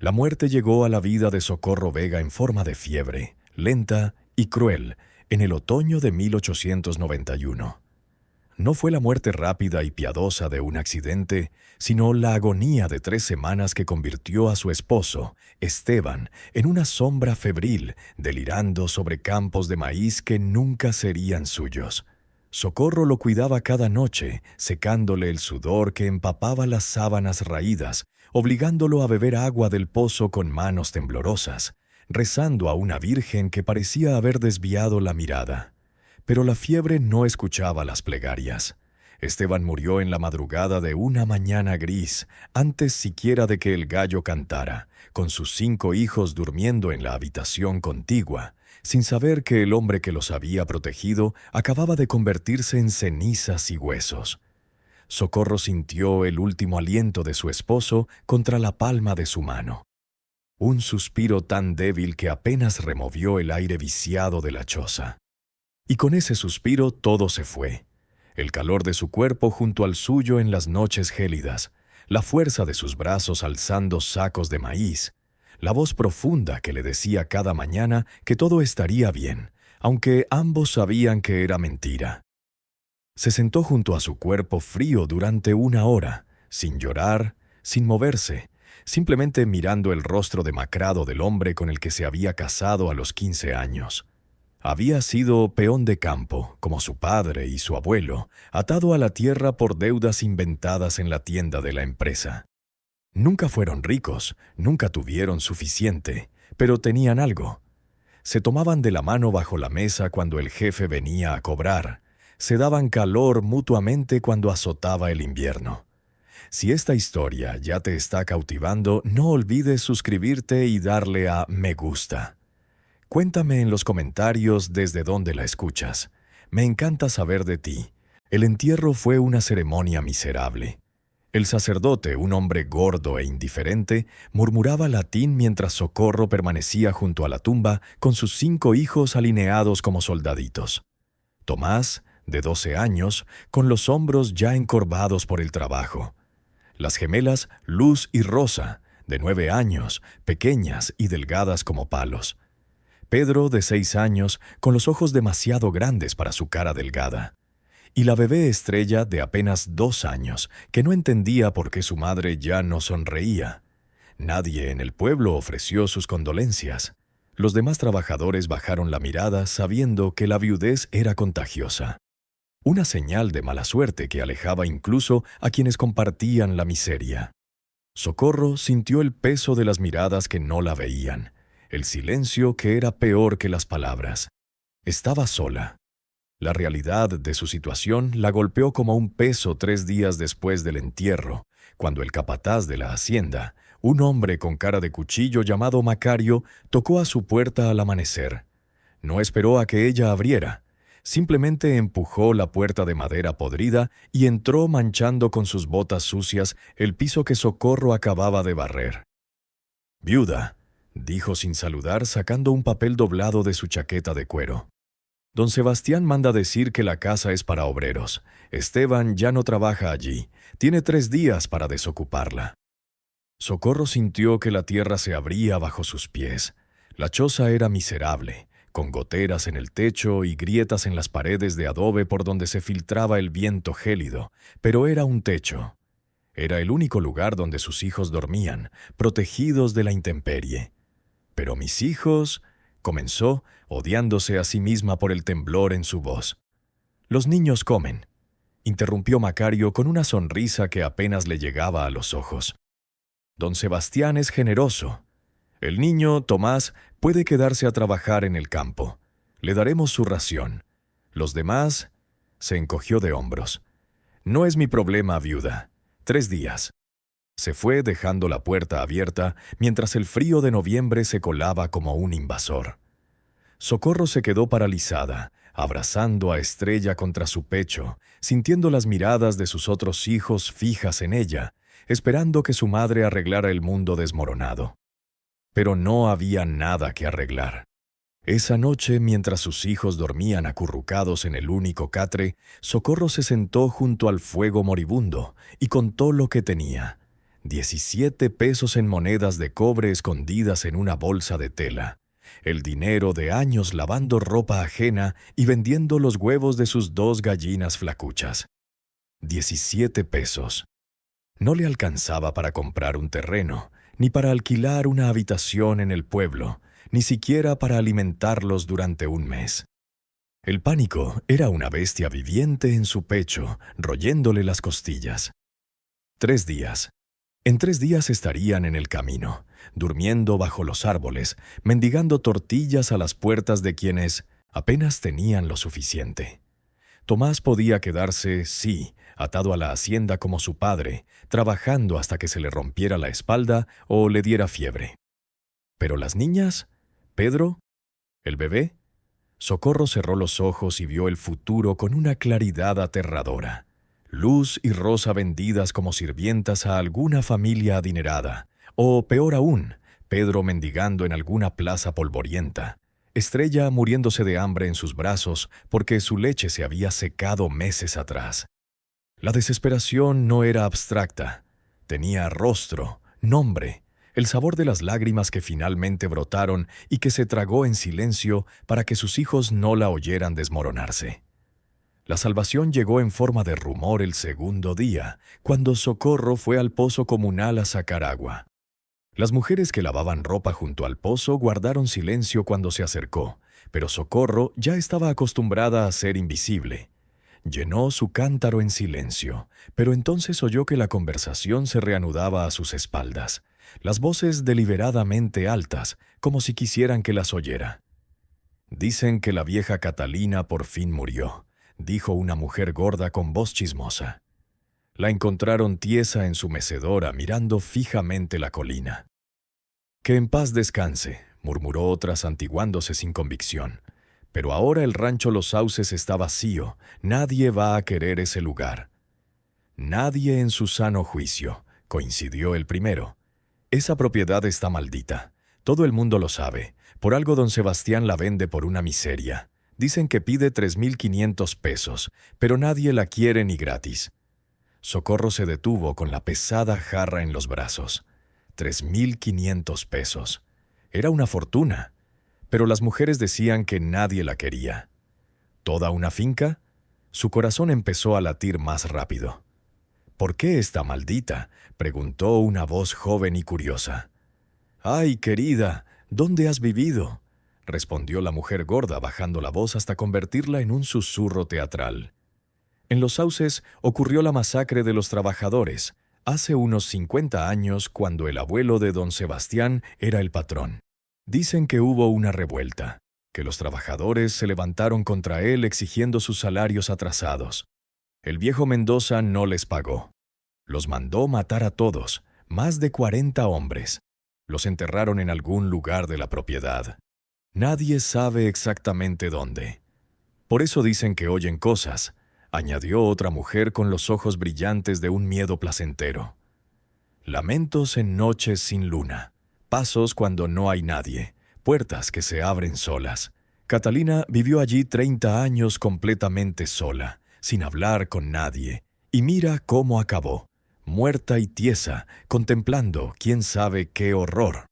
La muerte llegó a la vida de Socorro Vega en forma de fiebre, lenta y cruel, en el otoño de 1891. No fue la muerte rápida y piadosa de un accidente, sino la agonía de 3 semanas que convirtió a su esposo, Esteban, en una sombra febril, delirando sobre campos de maíz que nunca serían suyos. Socorro lo cuidaba cada noche, secándole el sudor que empapaba las sábanas raídas, obligándolo a beber agua del pozo con manos temblorosas, rezando a una virgen que parecía haber desviado la mirada. Pero la fiebre no escuchaba las plegarias. Esteban murió en la madrugada de una mañana gris, antes siquiera de que el gallo cantara, con sus 5 hijos durmiendo en la habitación contigua, sin saber que el hombre que los había protegido acababa de convertirse en cenizas y huesos. Socorro sintió el último aliento de su esposo contra la palma de su mano. Un suspiro tan débil que apenas removió el aire viciado de la choza. Y con ese suspiro todo se fue. El calor de su cuerpo junto al suyo en las noches gélidas, la fuerza de sus brazos alzando sacos de maíz, la voz profunda que le decía cada mañana que todo estaría bien, aunque ambos sabían que era mentira. Se sentó junto a su cuerpo frío durante 1 hora, sin llorar, sin moverse, simplemente mirando el rostro demacrado del hombre con el que se había casado a los 15 años. Había sido peón de campo, como su padre y su abuelo, atado a la tierra por deudas inventadas en la tienda de la empresa. Nunca fueron ricos, nunca tuvieron suficiente, pero tenían algo. Se tomaban de la mano bajo la mesa cuando el jefe venía a cobrar, se daban calor mutuamente cuando azotaba el invierno. Si esta historia ya te está cautivando, no olvides suscribirte y darle a me gusta. Cuéntame en los comentarios desde dónde la escuchas. Me encanta saber de ti. El entierro fue una ceremonia miserable. El sacerdote, un hombre gordo e indiferente, murmuraba latín mientras Socorro permanecía junto a la tumba con sus 5 hijos alineados como soldaditos. Tomás, de 12 años, con los hombros ya encorvados por el trabajo. Las gemelas Luz y Rosa, de 9 años, pequeñas y delgadas como palos. Pedro, de 6 años, con los ojos demasiado grandes para su cara delgada. Y la bebé Estrella, de apenas 2 años, que no entendía por qué su madre ya no sonreía. Nadie en el pueblo ofreció sus condolencias. Los demás trabajadores bajaron la mirada sabiendo que la viudez era contagiosa. Una señal de mala suerte que alejaba incluso a quienes compartían la miseria. Socorro sintió el peso de las miradas que no la veían, el silencio que era peor que las palabras. Estaba sola. La realidad de su situación la golpeó como un peso 3 días después del entierro, cuando el capataz de la hacienda, un hombre con cara de cuchillo llamado Macario, tocó a su puerta al amanecer. No esperó a que ella abriera. Simplemente empujó la puerta de madera podrida y entró manchando con sus botas sucias el piso que Socorro acababa de barrer. «Viuda», dijo sin saludar, sacando un papel doblado de su chaqueta de cuero. «Don Sebastián manda decir que la casa es para obreros. Esteban ya no trabaja allí. Tiene 3 días para desocuparla». Socorro sintió que la tierra se abría bajo sus pies. La choza era miserable, con goteras en el techo y grietas en las paredes de adobe por donde se filtraba el viento gélido, pero era un techo. Era el único lugar donde sus hijos dormían, protegidos de la intemperie. «Pero mis hijos», comenzó, odiándose a sí misma por el temblor en su voz. «Los niños comen», interrumpió Macario con una sonrisa que apenas le llegaba a los ojos. «Don Sebastián es generoso. El niño, Tomás, puede quedarse a trabajar en el campo. Le daremos su ración. Los demás…» Se encogió de hombros. «No es mi problema, viuda. 3 días». Se fue dejando la puerta abierta mientras el frío de noviembre se colaba como un invasor. Socorro se quedó paralizada, abrazando a Estrella contra su pecho, sintiendo las miradas de sus otros hijos fijas en ella, esperando que su madre arreglara el mundo desmoronado. Pero no había nada que arreglar. Esa noche, mientras sus hijos dormían acurrucados en el único catre, Socorro se sentó junto al fuego moribundo y contó lo que tenía. 17 pesos en monedas de cobre escondidas en una bolsa de tela. El dinero de años lavando ropa ajena y vendiendo los huevos de sus 2 gallinas flacuchas. 17 pesos. No le alcanzaba para comprar un terreno, ni para alquilar una habitación en el pueblo, ni siquiera para alimentarlos durante un mes. El pánico era una bestia viviente en su pecho, royéndole las costillas. 3 días. En 3 días estarían en el camino, durmiendo bajo los árboles, mendigando tortillas a las puertas de quienes apenas tenían lo suficiente. Tomás podía quedarse, sí, atado a la hacienda como su padre, trabajando hasta que se le rompiera la espalda o le diera fiebre. Pero las niñas, Pedro, el bebé. Socorro cerró los ojos y vio el futuro con una claridad aterradora. Luz y Rosa vendidas como sirvientas a alguna familia adinerada, o peor aún, Pedro mendigando en alguna plaza polvorienta. Estrella muriéndose de hambre en sus brazos porque su leche se había secado meses atrás. La desesperación no era abstracta. Tenía rostro, nombre, el sabor de las lágrimas que finalmente brotaron y que se tragó en silencio para que sus hijos no la oyeran desmoronarse. La salvación llegó en forma de rumor el segundo día, cuando Socorro fue al pozo comunal a sacar agua. Las mujeres que lavaban ropa junto al pozo guardaron silencio cuando se acercó, pero Socorro ya estaba acostumbrada a ser invisible. Llenó su cántaro en silencio, pero entonces oyó que la conversación se reanudaba a sus espaldas, las voces deliberadamente altas, como si quisieran que las oyera. «Dicen que la vieja Catalina por fin murió», dijo una mujer gorda con voz chismosa. La encontraron tiesa en su mecedora mirando fijamente la colina. «Que en paz descanse», murmuró otra santiguándose sin convicción. «Pero ahora el rancho Los Sauces está vacío, nadie va a querer ese lugar». «Nadie en su sano juicio», coincidió el primero. «Esa propiedad está maldita. Todo el mundo lo sabe. Por algo don Sebastián la vende por una miseria. Dicen que pide 3,500 pesos, pero nadie la quiere ni gratis». Socorro se detuvo con la pesada jarra en los brazos. 3,500 pesos. Era una fortuna, pero las mujeres decían que nadie la quería. ¿Toda una finca? Su corazón empezó a latir más rápido. «¿Por qué está maldita?», preguntó una voz joven y curiosa. «Ay, querida, ¿dónde has vivido?», respondió la mujer gorda bajando la voz hasta convertirla en un susurro teatral. En Los Sauces ocurrió la masacre de los trabajadores, hace unos 50 años cuando el abuelo de don Sebastián era el patrón. Dicen que hubo una revuelta, que los trabajadores se levantaron contra él exigiendo sus salarios atrasados. El viejo Mendoza no les pagó. Los mandó matar a todos, más de 40 hombres. Los enterraron en algún lugar de la propiedad. Nadie sabe exactamente dónde. Por eso dicen que oyen cosas, añadió otra mujer con los ojos brillantes de un miedo placentero. Lamentos en noches sin luna, pasos cuando no hay nadie, puertas que se abren solas. Catalina vivió allí 30 años completamente sola, sin hablar con nadie, y mira cómo acabó, muerta y tiesa, contemplando quién sabe qué horror.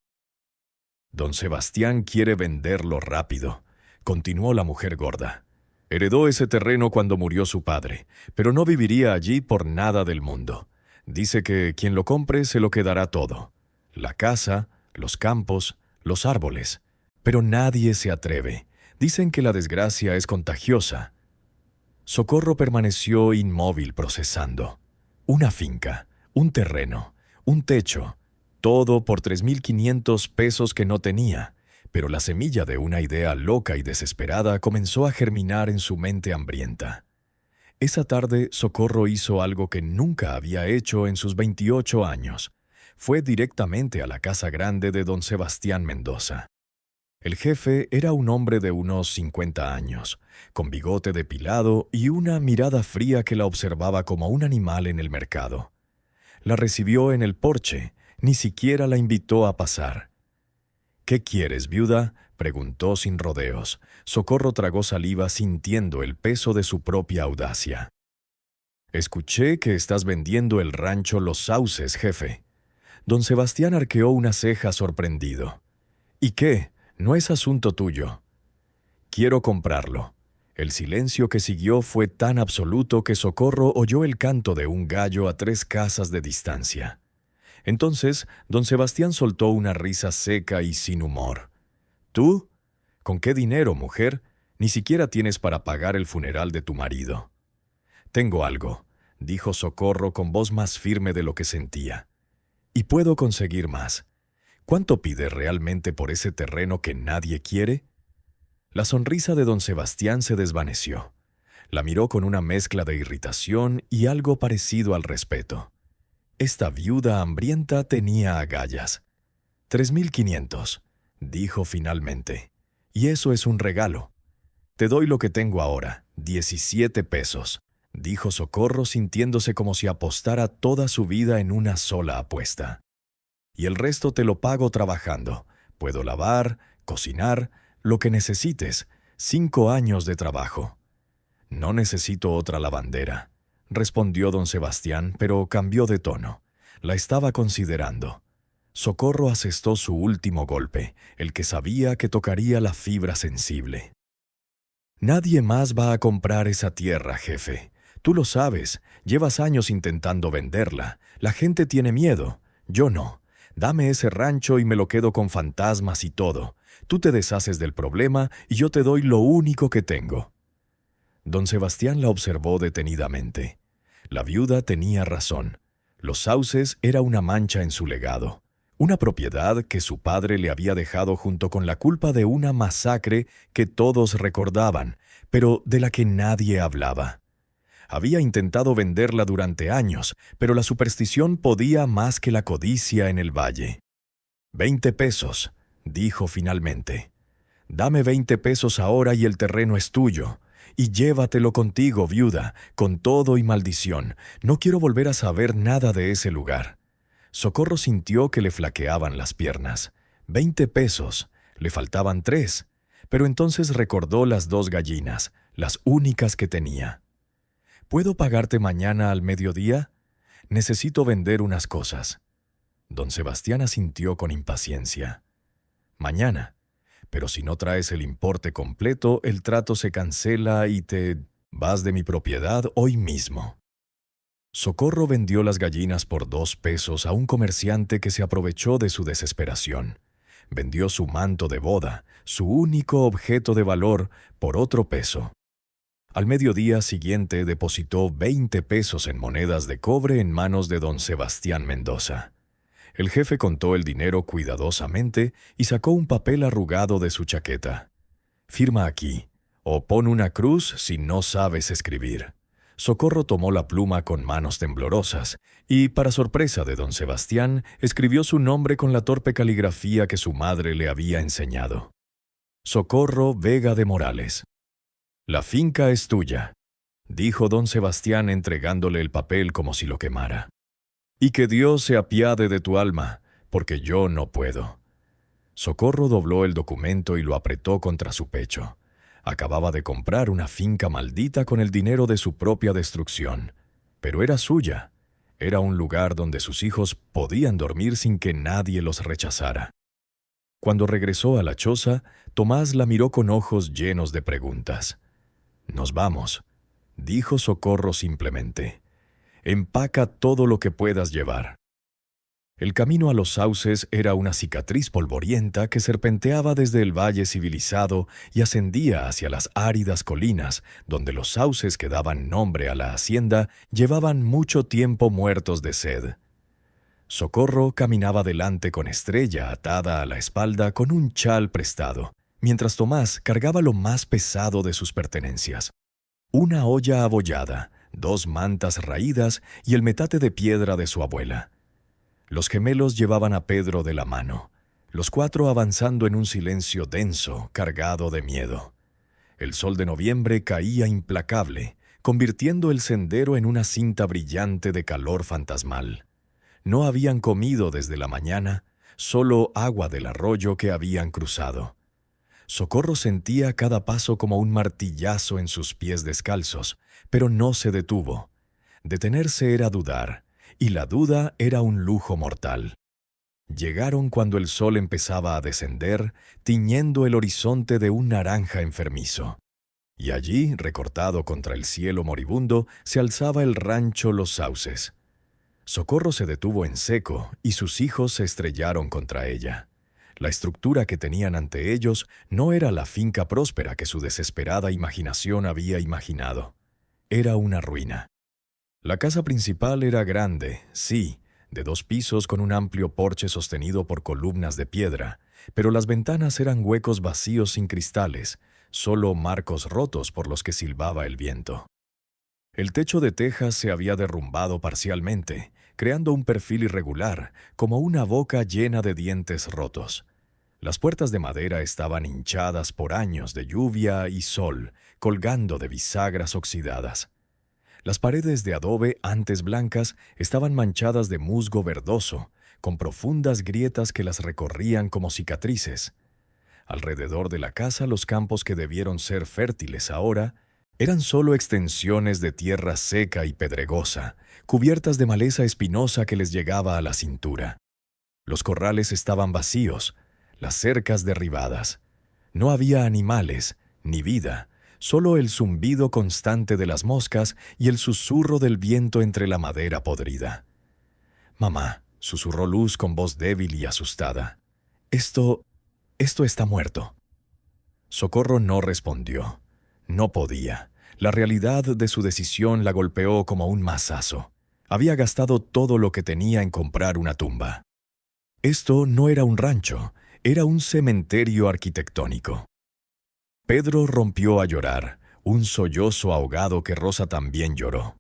«Don Sebastián quiere venderlo rápido», continuó la mujer gorda. «Heredó ese terreno cuando murió su padre, pero no viviría allí por nada del mundo. Dice que quien lo compre se lo quedará todo. La casa, los campos, los árboles. Pero nadie se atreve. Dicen que la desgracia es contagiosa». Socorro permaneció inmóvil procesando. Una finca, un terreno, un techo, todo por 3,500 pesos que no tenía. Pero la semilla de una idea loca y desesperada comenzó a germinar en su mente hambrienta. Esa tarde, Socorro hizo algo que nunca había hecho en sus 28 años. Fue directamente a la casa grande de don Sebastián Mendoza. El jefe era un hombre de unos 50 años, con bigote depilado y una mirada fría que la observaba como un animal en el mercado. La recibió en el porche, ni siquiera la invitó a pasar. «¿Qué quieres, viuda?», preguntó sin rodeos. Socorro tragó saliva sintiendo el peso de su propia audacia. «Escuché que estás vendiendo el rancho Los Sauces, jefe». Don Sebastián arqueó una ceja sorprendido. ¿Y qué? No es asunto tuyo. Quiero comprarlo. El silencio que siguió fue tan absoluto que Socorro oyó el canto de un gallo a 3 casas de distancia. Entonces, don Sebastián soltó una risa seca y sin humor. ¿Tú? ¿Con qué dinero, mujer? Ni siquiera tienes para pagar el funeral de tu marido. Tengo algo, dijo Socorro con voz más firme de lo que sentía. Y puedo conseguir más. ¿Cuánto pide realmente por ese terreno que nadie quiere? La sonrisa de don Sebastián se desvaneció. La miró con una mezcla de irritación y algo parecido al respeto. Esta viuda hambrienta tenía agallas. 3.500, dijo finalmente. Y eso es un regalo. Te doy lo que tengo ahora, 17 pesos, dijo Socorro sintiéndose como si apostara toda su vida en una sola apuesta. Y el resto te lo pago trabajando. Puedo lavar, cocinar, lo que necesites. 5 años de trabajo. No necesito otra lavandera, respondió don Sebastián, pero cambió de tono. La estaba considerando. Socorro asestó su último golpe, el que sabía que tocaría la fibra sensible. Nadie más va a comprar esa tierra, jefe. Tú lo sabes, llevas años intentando venderla. La gente tiene miedo. Yo no. Dame ese rancho y me lo quedo con fantasmas y todo. Tú te deshaces del problema y yo te doy lo único que tengo. Don Sebastián la observó detenidamente. La viuda tenía razón. Los Sauces era una mancha en su legado. Una propiedad que su padre le había dejado junto con la culpa de una masacre que todos recordaban, pero de la que nadie hablaba. Había intentado venderla durante años, pero la superstición podía más que la codicia en el valle. 20 pesos, dijo finalmente. Dame 20 pesos ahora y el terreno es tuyo. Y llévatelo contigo, viuda, con todo y maldición. No quiero volver a saber nada de ese lugar. Socorro sintió que le flaqueaban las piernas. 20 pesos. Le faltaban 3. Pero entonces recordó las 2 gallinas, las únicas que tenía. ¿Puedo pagarte mañana al mediodía? Necesito vender unas cosas. Don Sebastián asintió con impaciencia. Mañana. Pero si no traes el importe completo, el trato se cancela y te vas de mi propiedad hoy mismo. Socorro vendió las gallinas por 2 pesos a un comerciante que se aprovechó de su desesperación. Vendió su manto de boda, su único objeto de valor, por otro peso. Al mediodía siguiente depositó 20 pesos en monedas de cobre en manos de don Sebastián Mendoza. El jefe contó el dinero cuidadosamente y sacó un papel arrugado de su chaqueta. «Firma aquí, o pon una cruz si no sabes escribir». Socorro tomó la pluma con manos temblorosas y, para sorpresa de don Sebastián, escribió su nombre con la torpe caligrafía que su madre le había enseñado. Socorro Vega de Morales. «La finca es tuya», dijo don Sebastián entregándole el papel como si lo quemara. «Y que Dios se apiade de tu alma, porque yo no puedo». Socorro dobló el documento y lo apretó contra su pecho. Acababa de comprar una finca maldita con el dinero de su propia destrucción. Pero era suya. Era un lugar donde sus hijos podían dormir sin que nadie los rechazara. Cuando regresó a la choza, Tomás la miró con ojos llenos de preguntas. «Nos vamos», dijo Socorro simplemente. «Empaca todo lo que puedas llevar». El camino a los Sauces era una cicatriz polvorienta que serpenteaba desde el valle civilizado y ascendía hacia las áridas colinas, donde los sauces que daban nombre a la hacienda llevaban mucho tiempo muertos de sed. Socorro caminaba delante con Estrella atada a la espalda con un chal prestado, mientras Tomás cargaba lo más pesado de sus pertenencias: una olla abollada, 2 mantas raídas y el metate de piedra de su abuela. Los gemelos llevaban a Pedro de la mano, los 4 avanzando en un silencio denso, cargado de miedo. El sol de noviembre caía implacable, convirtiendo el sendero en una cinta brillante de calor fantasmal. No habían comido desde la mañana, solo agua del arroyo que habían cruzado. Socorro sentía cada paso como un martillazo en sus pies descalzos, pero no se detuvo. Detenerse era dudar, y la duda era un lujo mortal. Llegaron cuando el sol empezaba a descender, tiñendo el horizonte de un naranja enfermizo. Y allí, recortado contra el cielo moribundo, se alzaba el rancho Los Sauces. Socorro se detuvo en seco y sus hijos se estrellaron contra ella. La estructura que tenían ante ellos no era la finca próspera que su desesperada imaginación había imaginado. Era una ruina. La casa principal era grande, sí, de 2 pisos con un amplio porche sostenido por columnas de piedra, pero las ventanas eran huecos vacíos sin cristales, solo marcos rotos por los que silbaba el viento. El techo de tejas se había derrumbado parcialmente, creando un perfil irregular, como una boca llena de dientes rotos. Las puertas de madera estaban hinchadas por años de lluvia y sol, colgando de bisagras oxidadas. Las paredes de adobe, antes blancas, estaban manchadas de musgo verdoso, con profundas grietas que las recorrían como cicatrices. Alrededor de la casa, los campos que debieron ser fértiles ahora eran solo extensiones de tierra seca y pedregosa, cubiertas de maleza espinosa que les llegaba a la cintura. Los corrales estaban vacíos, las cercas derribadas. No había animales, ni vida, solo el zumbido constante de las moscas y el susurro del viento entre la madera podrida. «Mamá», susurró Luz con voz débil y asustada. Esto está muerto». Socorro no respondió. No podía. La realidad de su decisión la golpeó como un mazazo. Había gastado todo lo que tenía en comprar una tumba. Esto no era un rancho, era un cementerio arquitectónico. Pedro rompió a llorar, un sollozo ahogado que Rosa también lloró.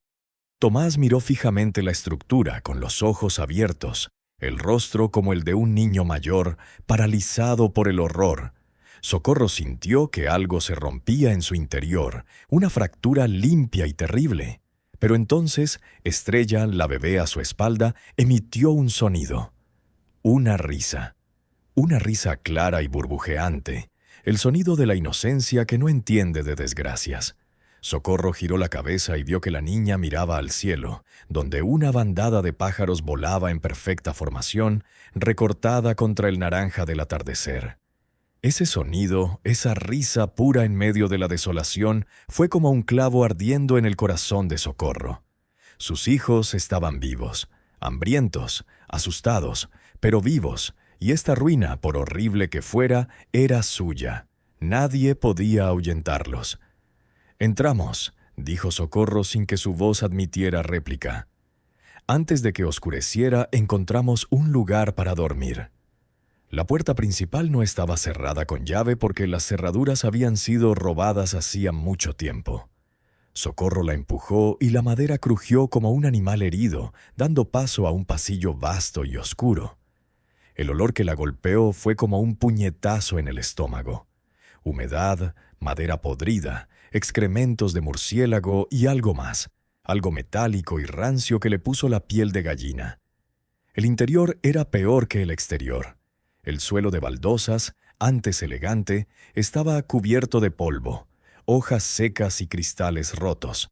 Tomás miró fijamente la estructura con los ojos abiertos, el rostro como el de un niño mayor, paralizado por el horror. Socorro sintió que algo se rompía en su interior, una fractura limpia y terrible. Pero entonces, Estrella, la bebé a su espalda, emitió un sonido. Una risa clara y burbujeante, el sonido de la inocencia que no entiende de desgracias. Socorro giró la cabeza y vio que la niña miraba al cielo, donde una bandada de pájaros volaba en perfecta formación, recortada contra el naranja del atardecer. Ese sonido, esa risa pura en medio de la desolación, fue como un clavo ardiendo en el corazón de Socorro. Sus hijos estaban vivos, hambrientos, asustados, pero vivos, y esta ruina, por horrible que fuera, era suya. Nadie podía ahuyentarlos. «Entramos», dijo Socorro sin que su voz admitiera réplica. «Antes de que oscureciera, encontramos un lugar para dormir». La puerta principal no estaba cerrada con llave porque las cerraduras habían sido robadas hacía mucho tiempo. Socorro la empujó y la madera crujió como un animal herido, dando paso a un pasillo vasto y oscuro. El olor que la golpeó fue como un puñetazo en el estómago. Humedad, madera podrida, excrementos de murciélago y algo más, algo metálico y rancio que le puso la piel de gallina. El interior era peor que el exterior. El suelo de baldosas, antes elegante, estaba cubierto de polvo, hojas secas y cristales rotos.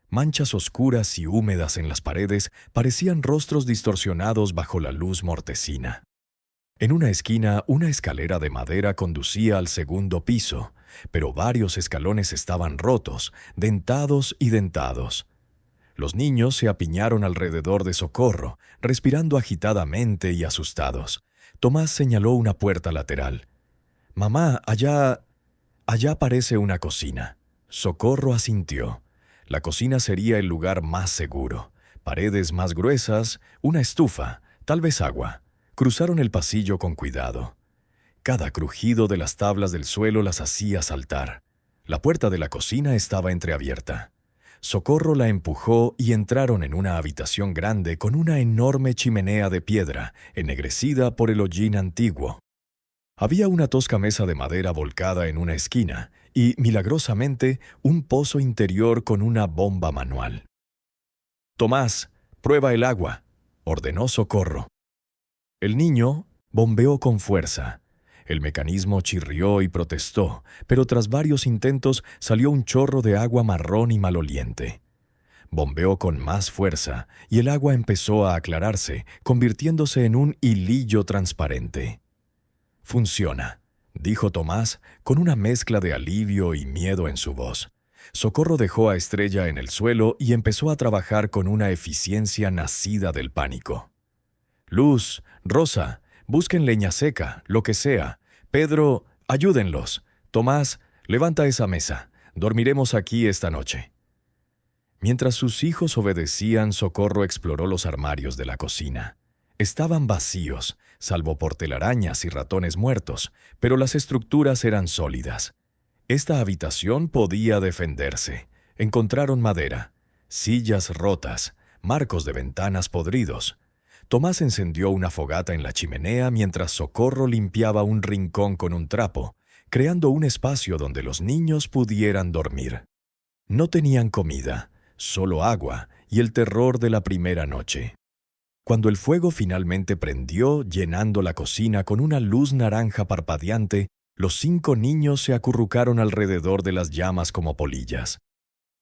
Manchas oscuras y húmedas en las paredes parecían rostros distorsionados bajo la luz mortecina. En una esquina, una escalera de madera conducía al segundo piso, pero varios escalones estaban rotos, dentados y dentados. Los niños se apiñaron alrededor de Socorro, respirando agitadamente y asustados. Tomás señaló una puerta lateral. «Mamá, allá parece una cocina». Socorro asintió. La cocina sería el lugar más seguro. Paredes más gruesas, una estufa, tal vez agua. Cruzaron el pasillo con cuidado. Cada crujido de las tablas del suelo las hacía saltar. La puerta de la cocina estaba entreabierta. Socorro la empujó y entraron en una habitación grande con una enorme chimenea de piedra, ennegrecida por el hollín antiguo. Había una tosca mesa de madera volcada en una esquina y, milagrosamente, un pozo interior con una bomba manual. «Tomás, prueba el agua», ordenó Socorro. El niño bombeó con fuerza. El mecanismo chirrió y protestó, pero tras varios intentos salió un chorro de agua marrón y maloliente. Bombeó con más fuerza y el agua empezó a aclararse, convirtiéndose en un hilillo transparente. «Funciona», dijo Tomás, con una mezcla de alivio y miedo en su voz. Socorro dejó a Estrella en el suelo y empezó a trabajar con una eficiencia nacida del pánico. «Luz, Rosa, busquen leña seca, lo que sea. Pedro, ayúdenlos. Tomás, levanta esa mesa. Dormiremos aquí esta noche». Mientras sus hijos obedecían, Socorro exploró los armarios de la cocina. Estaban vacíos, salvo por telarañas y ratones muertos, pero las estructuras eran sólidas. Esta habitación podía defenderse. Encontraron madera, sillas rotas, marcos de ventanas podridos. Tomás encendió una fogata en la chimenea mientras Socorro limpiaba un rincón con un trapo, creando un espacio donde los niños pudieran dormir. No tenían comida, solo agua y el terror de la primera noche. Cuando el fuego finalmente prendió, llenando la cocina con una luz naranja parpadeante, los 5 niños se acurrucaron alrededor de las llamas como polillas.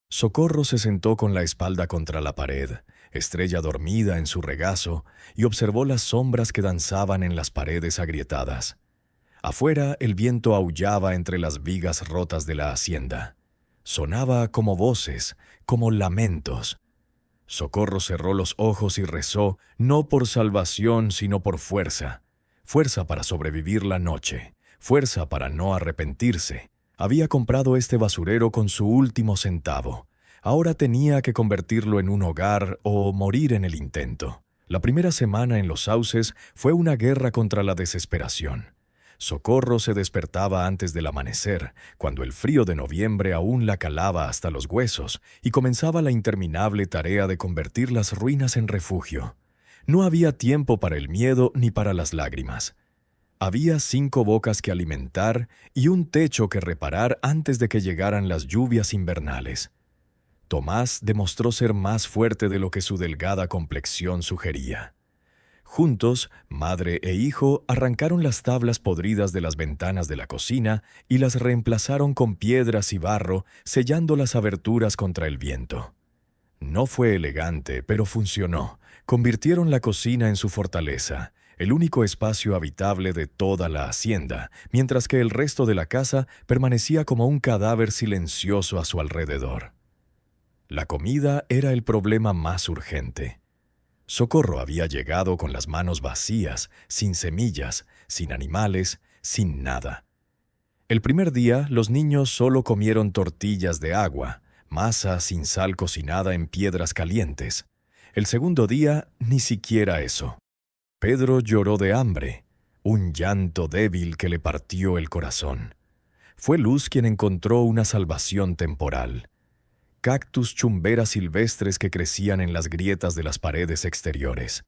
Socorro se sentó con la espalda contra la pared, Estrella dormida en su regazo, y observó las sombras que danzaban en las paredes agrietadas. Afuera, el viento aullaba entre las vigas rotas de la hacienda. Sonaba como voces, como lamentos. Socorro cerró los ojos y rezó, no por salvación, sino por fuerza. Fuerza para sobrevivir la noche, fuerza para no arrepentirse. Había comprado este basurero con su último centavo. Ahora tenía que convertirlo en un hogar o morir en el intento. La primera semana en los sauces fue una guerra contra la desesperación. Socorro se despertaba antes del amanecer, cuando el frío de noviembre aún la calaba hasta los huesos, y comenzaba la interminable tarea de convertir las ruinas en refugio. No había tiempo para el miedo ni para las lágrimas. Había 5 bocas que alimentar y un techo que reparar antes de que llegaran las lluvias invernales. Tomás demostró ser más fuerte de lo que su delgada complexión sugería. Juntos, madre e hijo arrancaron las tablas podridas de las ventanas de la cocina y las reemplazaron con piedras y barro, sellando las aberturas contra el viento. No fue elegante, pero funcionó. Convirtieron la cocina en su fortaleza, el único espacio habitable de toda la hacienda, mientras que el resto de la casa permanecía como un cadáver silencioso a su alrededor. La comida era el problema más urgente. Socorro había llegado con las manos vacías, sin semillas, sin animales, sin nada. El primer día, los niños solo comieron tortillas de agua, masa sin sal cocinada en piedras calientes. El segundo día, ni siquiera eso. Pedro lloró de hambre, un llanto débil que le partió el corazón. Fue Luz quien encontró una salvación temporal. Cactus chumberas silvestres que crecían en las grietas de las paredes exteriores.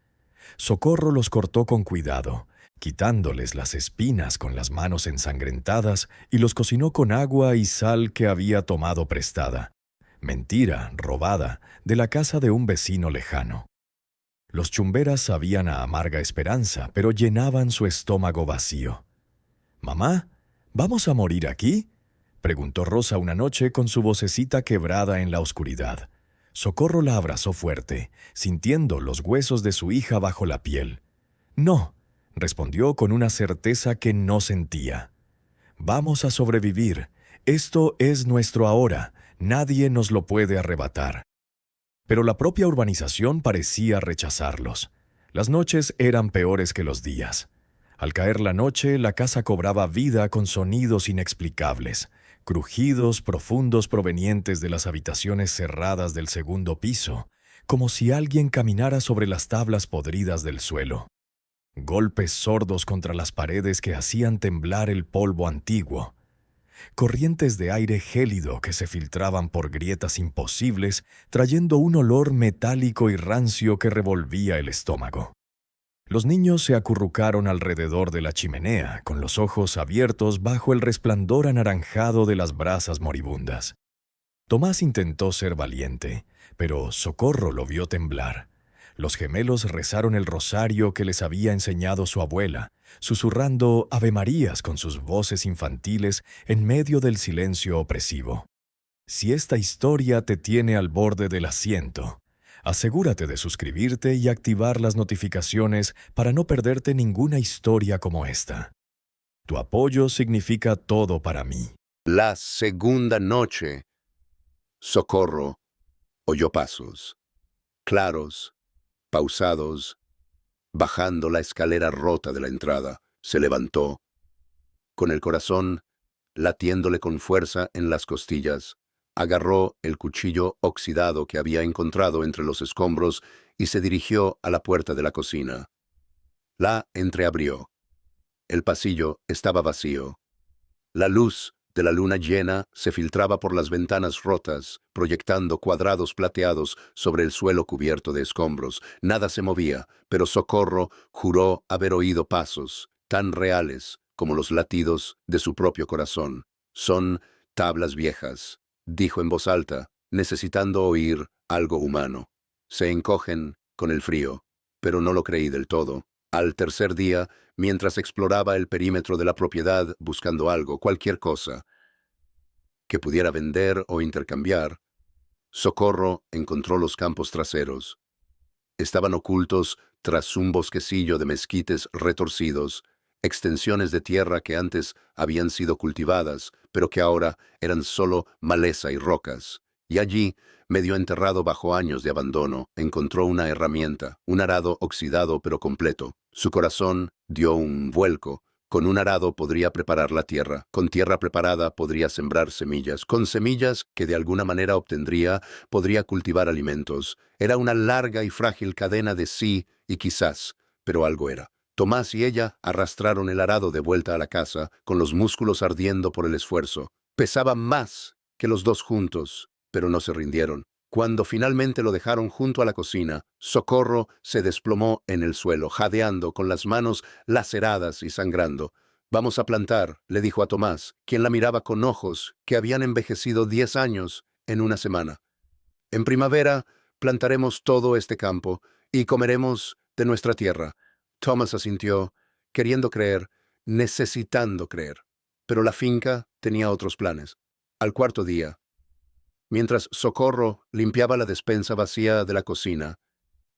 Socorro los cortó con cuidado, quitándoles las espinas con las manos ensangrentadas, y los cocinó con agua y sal que había tomado prestada. Mentira, robada, de la casa de un vecino lejano. Los chumberas sabían a amarga esperanza, pero llenaban su estómago vacío. «Mamá, ¿vamos a morir aquí?», preguntó Rosa una noche con su vocecita quebrada en la oscuridad. Socorro la abrazó fuerte, sintiendo los huesos de su hija bajo la piel. «No», respondió con una certeza que no sentía. «Vamos a sobrevivir. Esto es nuestro ahora. Nadie nos lo puede arrebatar». Pero la propia urbanización parecía rechazarlos. Las noches eran peores que los días. Al caer la noche, la casa cobraba vida con sonidos inexplicables. Crujidos profundos provenientes de las habitaciones cerradas del segundo piso, como si alguien caminara sobre las tablas podridas del suelo. Golpes sordos contra las paredes que hacían temblar el polvo antiguo. Corrientes de aire gélido que se filtraban por grietas imposibles, trayendo un olor metálico y rancio que revolvía el estómago. Los niños se acurrucaron alrededor de la chimenea, con los ojos abiertos bajo el resplandor anaranjado de las brasas moribundas. Tomás intentó ser valiente, pero Socorro lo vio temblar. Los gemelos rezaron el rosario que les había enseñado su abuela, susurrando avemarías con sus voces infantiles en medio del silencio opresivo. Si esta historia te tiene al borde del asiento, asegúrate de suscribirte y activar las notificaciones para no perderte ninguna historia como esta. Tu apoyo significa todo para mí. La segunda noche, Socorro oyó pasos, claros, pausados, bajando la escalera rota de la entrada. Se levantó, con el corazón latiéndole con fuerza en las costillas. Agarró el cuchillo oxidado que había encontrado entre los escombros y se dirigió a la puerta de la cocina. La entreabrió. El pasillo estaba vacío. La luz de la luna llena se filtraba por las ventanas rotas, proyectando cuadrados plateados sobre el suelo cubierto de escombros. Nada se movía, pero Socorro juró haber oído pasos, tan reales como los latidos de su propio corazón. Son tablas viejas, dijo en voz alta, necesitando oír algo humano. Se encogen con el frío, pero no lo creí del todo. Al tercer día, mientras exploraba el perímetro de la propiedad buscando algo, cualquier cosa, que pudiera vender o intercambiar, Socorro encontró los campos traseros. Estaban ocultos tras un bosquecillo de mezquites retorcidos, extensiones de tierra que antes habían sido cultivadas, pero que ahora eran solo maleza y rocas. Y allí, medio enterrado bajo años de abandono, encontró una herramienta, un arado oxidado pero completo. Su corazón dio un vuelco. Con un arado podría preparar la tierra, con tierra preparada podría sembrar semillas, con semillas que de alguna manera obtendría, podría cultivar alimentos. Era una larga y frágil cadena de sí y quizás, pero algo era. Tomás y ella arrastraron el arado de vuelta a la casa, con los músculos ardiendo por el esfuerzo. Pesaba más que los dos juntos, pero no se rindieron. Cuando finalmente lo dejaron junto a la cocina, Socorro se desplomó en el suelo, jadeando con las manos laceradas y sangrando. «Vamos a plantar», le dijo a Tomás, quien la miraba con ojos que habían envejecido 10 años en una semana. «En primavera plantaremos todo este campo y comeremos de nuestra tierra». Tomás asintió, queriendo creer, necesitando creer. Pero la finca tenía otros planes. Al cuarto día, mientras Socorro limpiaba la despensa vacía de la cocina,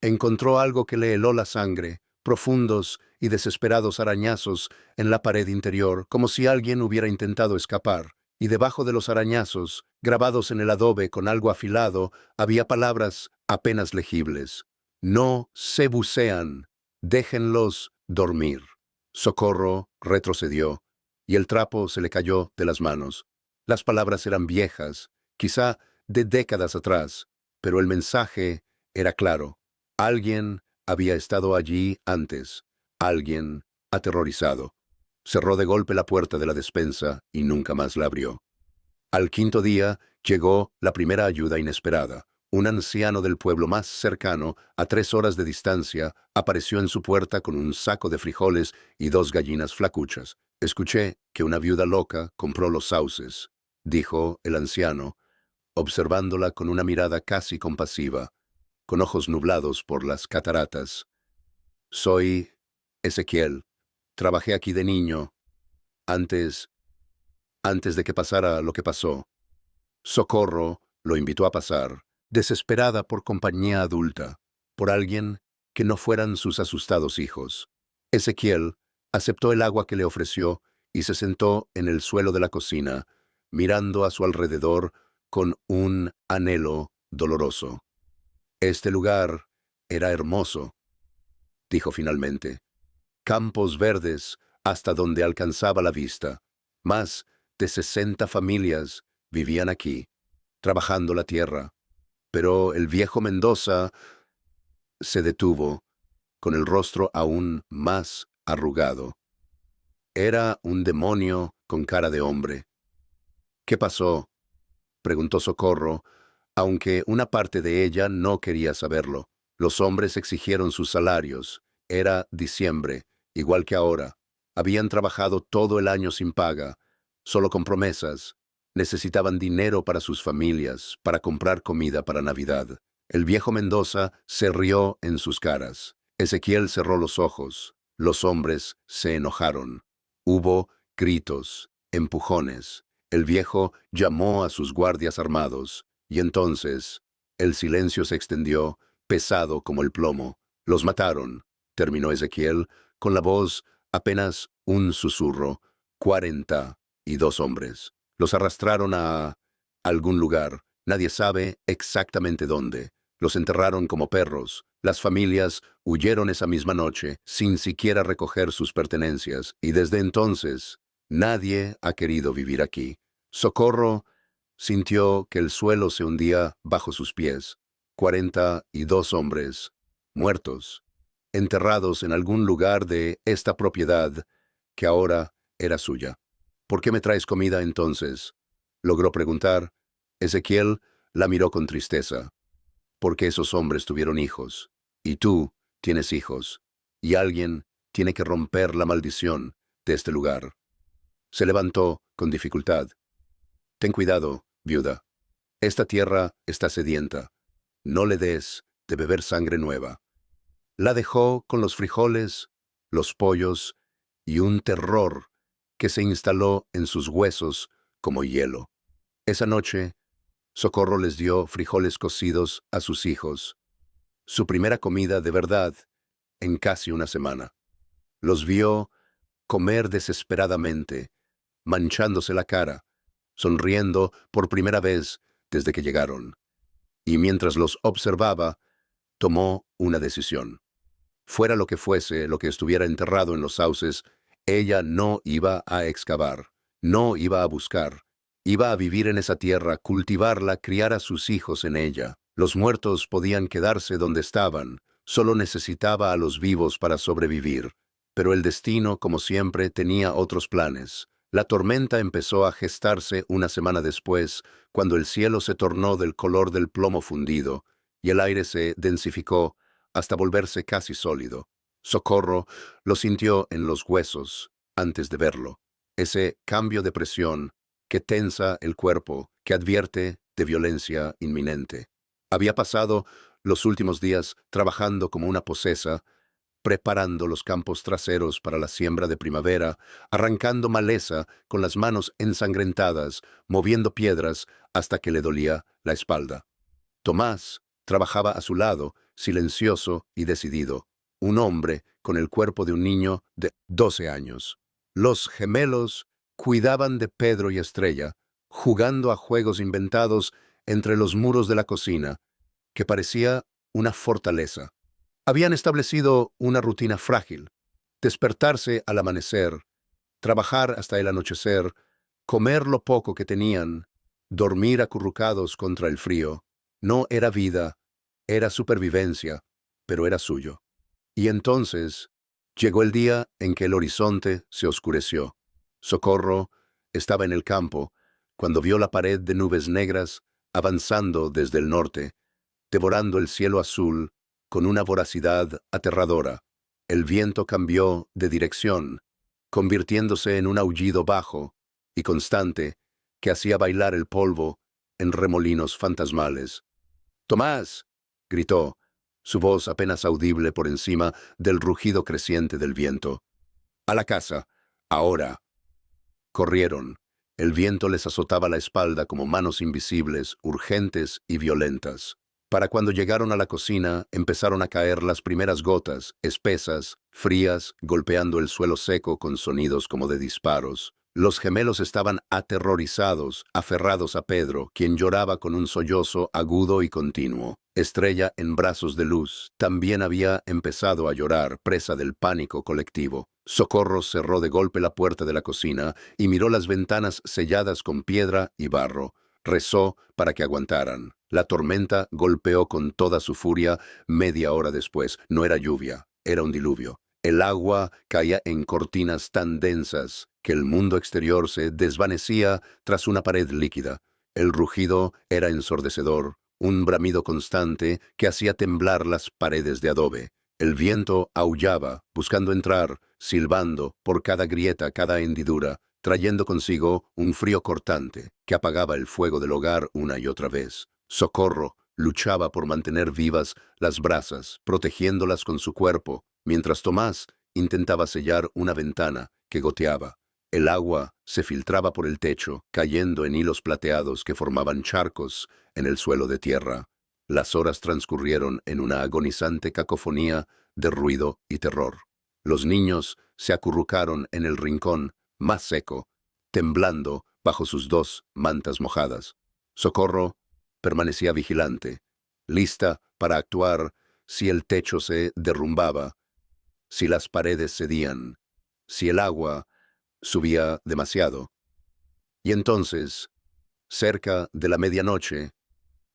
encontró algo que le heló la sangre, profundos y desesperados arañazos en la pared interior, como si alguien hubiera intentado escapar, y debajo de los arañazos, grabados en el adobe con algo afilado, había palabras apenas legibles. «No se bucean, déjenlos dormir». Socorro retrocedió, y el trapo se le cayó de las manos. Las palabras eran viejas, quizá de décadas atrás, pero el mensaje era claro. Alguien había estado allí antes, alguien aterrorizado. Cerró de golpe la puerta de la despensa y nunca más la abrió. Al quinto día llegó la primera ayuda inesperada. Un anciano del pueblo más cercano, a 3 horas de distancia, apareció en su puerta con un saco de frijoles y 2 gallinas flacuchas. «Escuché que una viuda loca compró los sauces», dijo el anciano, observándola con una mirada casi compasiva, con ojos nublados por las cataratas. «Soy Ezequiel. Trabajé aquí de niño, antes de que pasara lo que pasó». Socorro lo invitó a pasar, desesperada por compañía adulta, por alguien que no fueran sus asustados hijos. Ezequiel aceptó el agua que le ofreció y se sentó en el suelo de la cocina, mirando a su alrededor con un anhelo doloroso. «Este lugar era hermoso», dijo finalmente. «Campos verdes hasta donde alcanzaba la vista. Más de 60 familias vivían aquí, trabajando la tierra. Pero el viejo Mendoza se detuvo, con el rostro aún más arrugado. Era un demonio con cara de hombre». «¿Qué pasó?», preguntó Socorro, aunque una parte de ella no quería saberlo. Los hombres exigieron sus salarios. Era diciembre, igual que ahora. Habían trabajado todo el año sin paga, solo con promesas. Necesitaban dinero para sus familias, para comprar comida para Navidad. El viejo Mendoza se rió en sus caras. Ezequiel cerró los ojos. Los hombres se enojaron. Hubo gritos, empujones. El viejo llamó a sus guardias armados, y entonces el silencio se extendió, pesado como el plomo. Los mataron, terminó Ezequiel, con la voz apenas un susurro. 42 hombres. Los arrastraron a algún lugar, nadie sabe exactamente dónde. Los enterraron como perros. Las familias huyeron esa misma noche, sin siquiera recoger sus pertenencias, y desde entonces nadie ha querido vivir aquí. Socorro sintió que el suelo se hundía bajo sus pies. 42 hombres, muertos, enterrados en algún lugar de esta propiedad que ahora era suya. ¿Por qué me traes comida entonces?, logró preguntar. Ezequiel la miró con tristeza. Porque esos hombres tuvieron hijos, y tú tienes hijos, y alguien tiene que romper la maldición de este lugar. Se levantó con dificultad. Ten cuidado, viuda. Esta tierra está sedienta. No le des de beber sangre nueva. La dejó con los frijoles, los pollos y un terror que se instaló en sus huesos como hielo. Esa noche, Socorro les dio frijoles cocidos a sus hijos, su primera comida de verdad en casi una semana. Los vio comer desesperadamente, manchándose la cara, sonriendo por primera vez desde que llegaron. Y mientras los observaba, tomó una decisión. Fuera lo que fuese, lo que estuviera enterrado en los sauces, ella no iba a excavar, no iba a buscar. Iba a vivir en esa tierra, cultivarla, criar a sus hijos en ella. Los muertos podían quedarse donde estaban, solo necesitaba a los vivos para sobrevivir. Pero el destino, como siempre, tenía otros planes. La tormenta empezó a gestarse una semana después, cuando el cielo se tornó del color del plomo fundido, y el aire se densificó hasta volverse casi sólido. Socorro lo sintió en los huesos antes de verlo. Ese cambio de presión que tensa el cuerpo, que advierte de violencia inminente. Había pasado los últimos días trabajando como una posesa, preparando los campos traseros para la siembra de primavera, arrancando maleza con las manos ensangrentadas, moviendo piedras hasta que le dolía la espalda. Tomás trabajaba a su lado, silencioso y decidido, un hombre con el cuerpo de un niño de 12 años. Los gemelos cuidaban de Pedro y Estrella, jugando a juegos inventados entre los muros de la cocina, que parecía una fortaleza. Habían establecido una rutina frágil: despertarse al amanecer, trabajar hasta el anochecer, comer lo poco que tenían, dormir acurrucados contra el frío. No era vida, era supervivencia, pero era suyo. Y entonces llegó el día en que el horizonte se oscureció. Socorro estaba en el campo cuando vio la pared de nubes negras avanzando desde el norte, devorando el cielo azul con una voracidad aterradora. El viento cambió de dirección, convirtiéndose en un aullido bajo y constante que hacía bailar el polvo en remolinos fantasmales. «¡Tomás!», gritó, su voz apenas audible por encima del rugido creciente del viento. «¡A la casa! ¡Ahora!». Corrieron. El viento les azotaba la espalda como manos invisibles, urgentes y violentas. Para cuando llegaron a la cocina, empezaron a caer las primeras gotas, espesas, frías, golpeando el suelo seco con sonidos como de disparos. Los gemelos estaban aterrorizados, aferrados a Pedro, quien lloraba con un sollozo agudo y continuo. Estrella, en brazos de luz, también había empezado a llorar, presa del pánico colectivo. Socorro cerró de golpe la puerta de la cocina y miró las ventanas selladas con piedra y barro. Rezó para que aguantaran. La tormenta golpeó con toda su furia media hora después. No era lluvia, era un diluvio. El agua caía en cortinas tan densas que el mundo exterior se desvanecía tras una pared líquida. El rugido era ensordecedor, un bramido constante que hacía temblar las paredes de adobe. El viento aullaba, buscando entrar, silbando por cada grieta, cada hendidura, trayendo consigo un frío cortante que apagaba el fuego del hogar una y otra vez. Socorro luchaba por mantener vivas las brasas, protegiéndolas con su cuerpo, mientras Tomás intentaba sellar una ventana que goteaba. El agua se filtraba por el techo, cayendo en hilos plateados que formaban charcos en el suelo de tierra. Las horas transcurrieron en una agonizante cacofonía de ruido y terror. Los niños se acurrucaron en el rincón más seco, temblando bajo sus dos mantas mojadas. Socorro permanecía vigilante, lista para actuar si el techo se derrumbaba, si las paredes cedían, si el agua subía demasiado. Y entonces, cerca de la medianoche,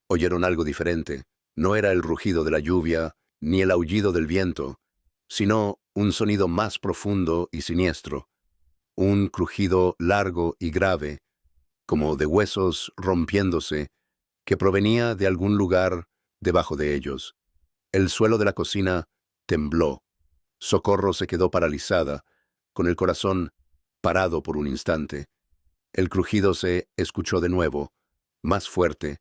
oyeron algo diferente. No era el rugido de la lluvia, ni el aullido del viento, sino un sonido más profundo y siniestro, un crujido largo y grave, como de huesos rompiéndose, que provenía de algún lugar debajo de ellos. El suelo de la cocina tembló. Socorro se quedó paralizada, con el corazón parado por un instante. El crujido se escuchó de nuevo, más fuerte,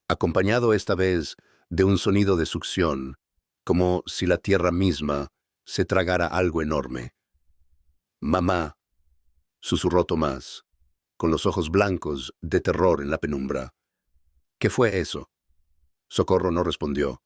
acompañado esta vez de un sonido de succión, como si la tierra misma se tragara algo enorme. «Mamá», susurró Tomás, con los ojos blancos de terror en la penumbra. «¿Qué fue eso?» Socorro no respondió.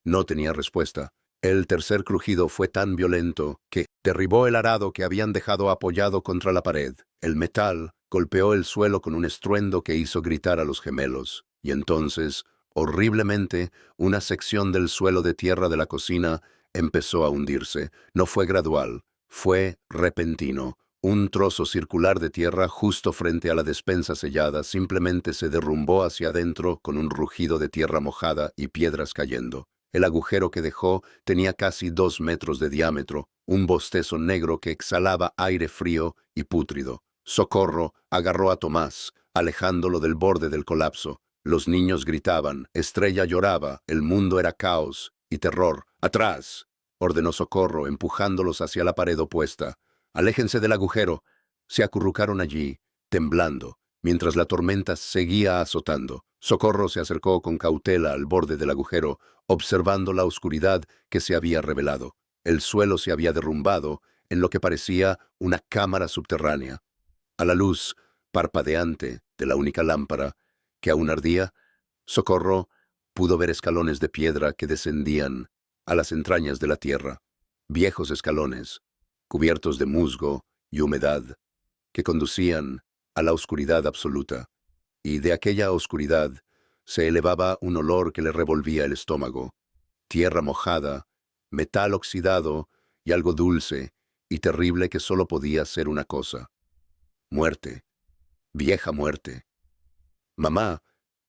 No tenía respuesta. El tercer crujido fue tan violento que derribó el arado que habían dejado apoyado contra la pared. El metal golpeó el suelo con un estruendo que hizo gritar a los gemelos. Y entonces, horriblemente, una sección del suelo de tierra de la cocina empezó a hundirse. No fue gradual, fue repentino. Un trozo circular de tierra justo frente a la despensa sellada simplemente se derrumbó hacia adentro con un rugido de tierra mojada y piedras cayendo. El agujero que dejó tenía casi 2 metros de diámetro, un bostezo negro que exhalaba aire frío y pútrido. Socorro agarró a Tomás, alejándolo del borde del colapso. Los niños gritaban, Estrella lloraba, el mundo era caos y terror. «¡Atrás!», ordenó Socorro, empujándolos hacia la pared opuesta. «Aléjense del agujero». Se acurrucaron allí, temblando, mientras la tormenta seguía azotando. Socorro se acercó con cautela al borde del agujero, observando la oscuridad que se había revelado. El suelo se había derrumbado en lo que parecía una cámara subterránea. A la luz parpadeante de la única lámpara, que aún ardía, Socorro pudo ver escalones de piedra que descendían a las entrañas de la tierra. Viejos escalones, cubiertos de musgo y humedad, que conducían a la oscuridad absoluta. Y de aquella oscuridad se elevaba un olor que le revolvía el estómago. Tierra mojada, metal oxidado y algo dulce y terrible que solo podía ser una cosa. Muerte. Vieja muerte. «Mamá,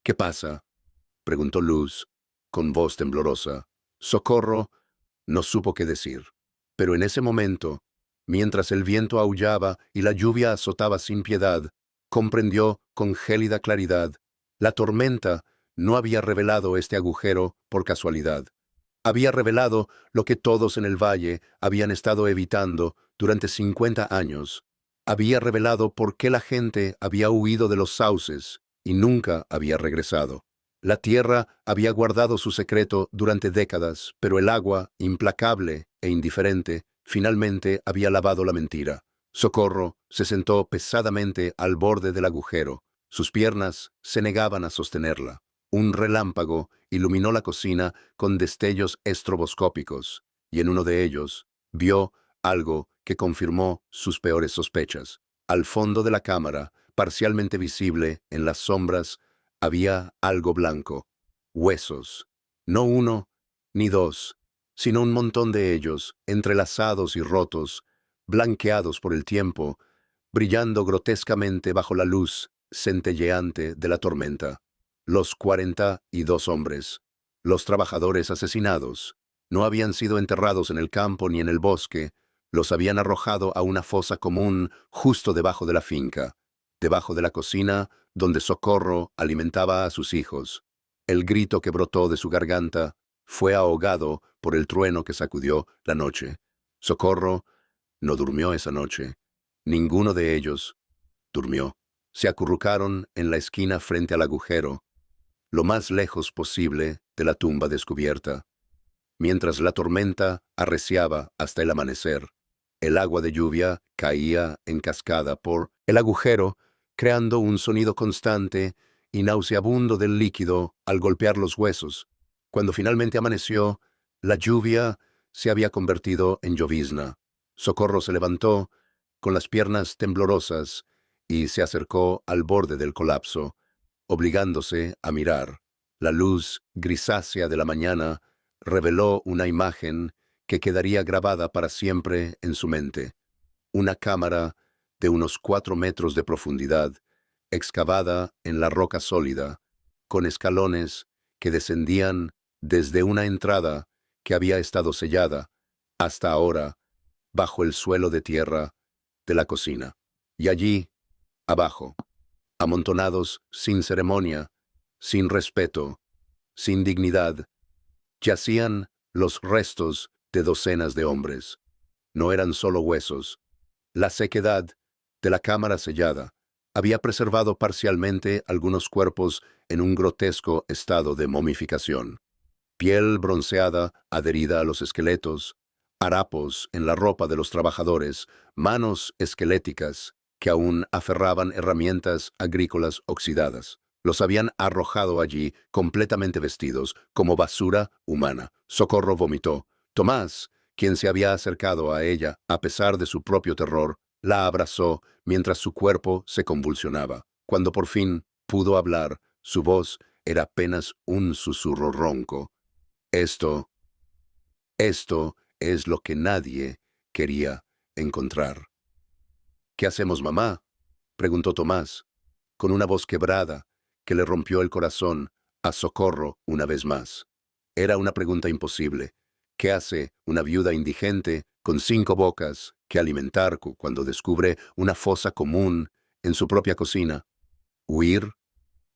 ¿qué pasa?», preguntó Luz, con voz temblorosa. Socorro no supo qué decir. Pero en ese momento, mientras el viento aullaba y la lluvia azotaba sin piedad, comprendió con gélida claridad. La tormenta no había revelado este agujero por casualidad. Había revelado lo que todos en el valle habían estado evitando durante 50 años. Había revelado por qué la gente había huido de los sauces y nunca había regresado. La tierra había guardado su secreto durante décadas, pero el agua, implacable e indiferente, finalmente había lavado la mentira. Socorro se sentó pesadamente al borde del agujero. Sus piernas se negaban a sostenerla. Un relámpago iluminó la cocina con destellos estroboscópicos, y en uno de ellos vio algo que confirmó sus peores sospechas. Al fondo de la cámara, parcialmente visible en las sombras, había algo blanco. Huesos. No uno ni dos, sino un montón de ellos, entrelazados y rotos, blanqueados por el tiempo, brillando grotescamente bajo la luz centelleante de la tormenta. Los 42 hombres, los trabajadores asesinados, no habían sido enterrados en el campo ni en el bosque, los habían arrojado a una fosa común justo debajo de la finca, debajo de la cocina donde Socorro alimentaba a sus hijos. El grito que brotó de su garganta fue ahogado por el trueno que sacudió la noche. Socorro no durmió esa noche. Ninguno de ellos durmió. Se acurrucaron en la esquina frente al agujero, lo más lejos posible de la tumba descubierta, mientras la tormenta arreciaba hasta el amanecer. El agua de lluvia caía en cascada por el agujero, creando un sonido constante y nauseabundo del líquido al golpear los huesos. Cuando finalmente amaneció, la lluvia se había convertido en llovizna. Socorro se levantó, con las piernas temblorosas, y se acercó al borde del colapso, obligándose a mirar. La luz grisácea de la mañana reveló una imagen que quedaría grabada para siempre en su mente. Una cámara de unos 4 metros de profundidad, excavada en la roca sólida, con escalones que descendían desde una entrada que había estado sellada hasta ahora bajo el suelo de tierra de la cocina. Y allí, abajo, amontonados sin ceremonia, sin respeto, sin dignidad, yacían los restos de docenas de hombres. No eran solo huesos. La sequedad de la cámara sellada había preservado parcialmente algunos cuerpos en un grotesco estado de momificación. Piel bronceada adherida a los esqueletos, harapos en la ropa de los trabajadores, manos esqueléticas que aún aferraban herramientas agrícolas oxidadas. Los habían arrojado allí completamente vestidos, como basura humana. Socorro vomitó. Tomás, quien se había acercado a ella a pesar de su propio terror, la abrazó mientras su cuerpo se convulsionaba. Cuando por fin pudo hablar, su voz era apenas un susurro ronco. Esto es lo que nadie quería encontrar. ¿Qué hacemos, mamá?, preguntó Tomás, con una voz quebrada que le rompió el corazón a Socorro una vez más. Era una pregunta imposible. ¿Qué hace una viuda indigente con 5 bocas que alimentar cuando descubre una fosa común en su propia cocina? ¿Huir?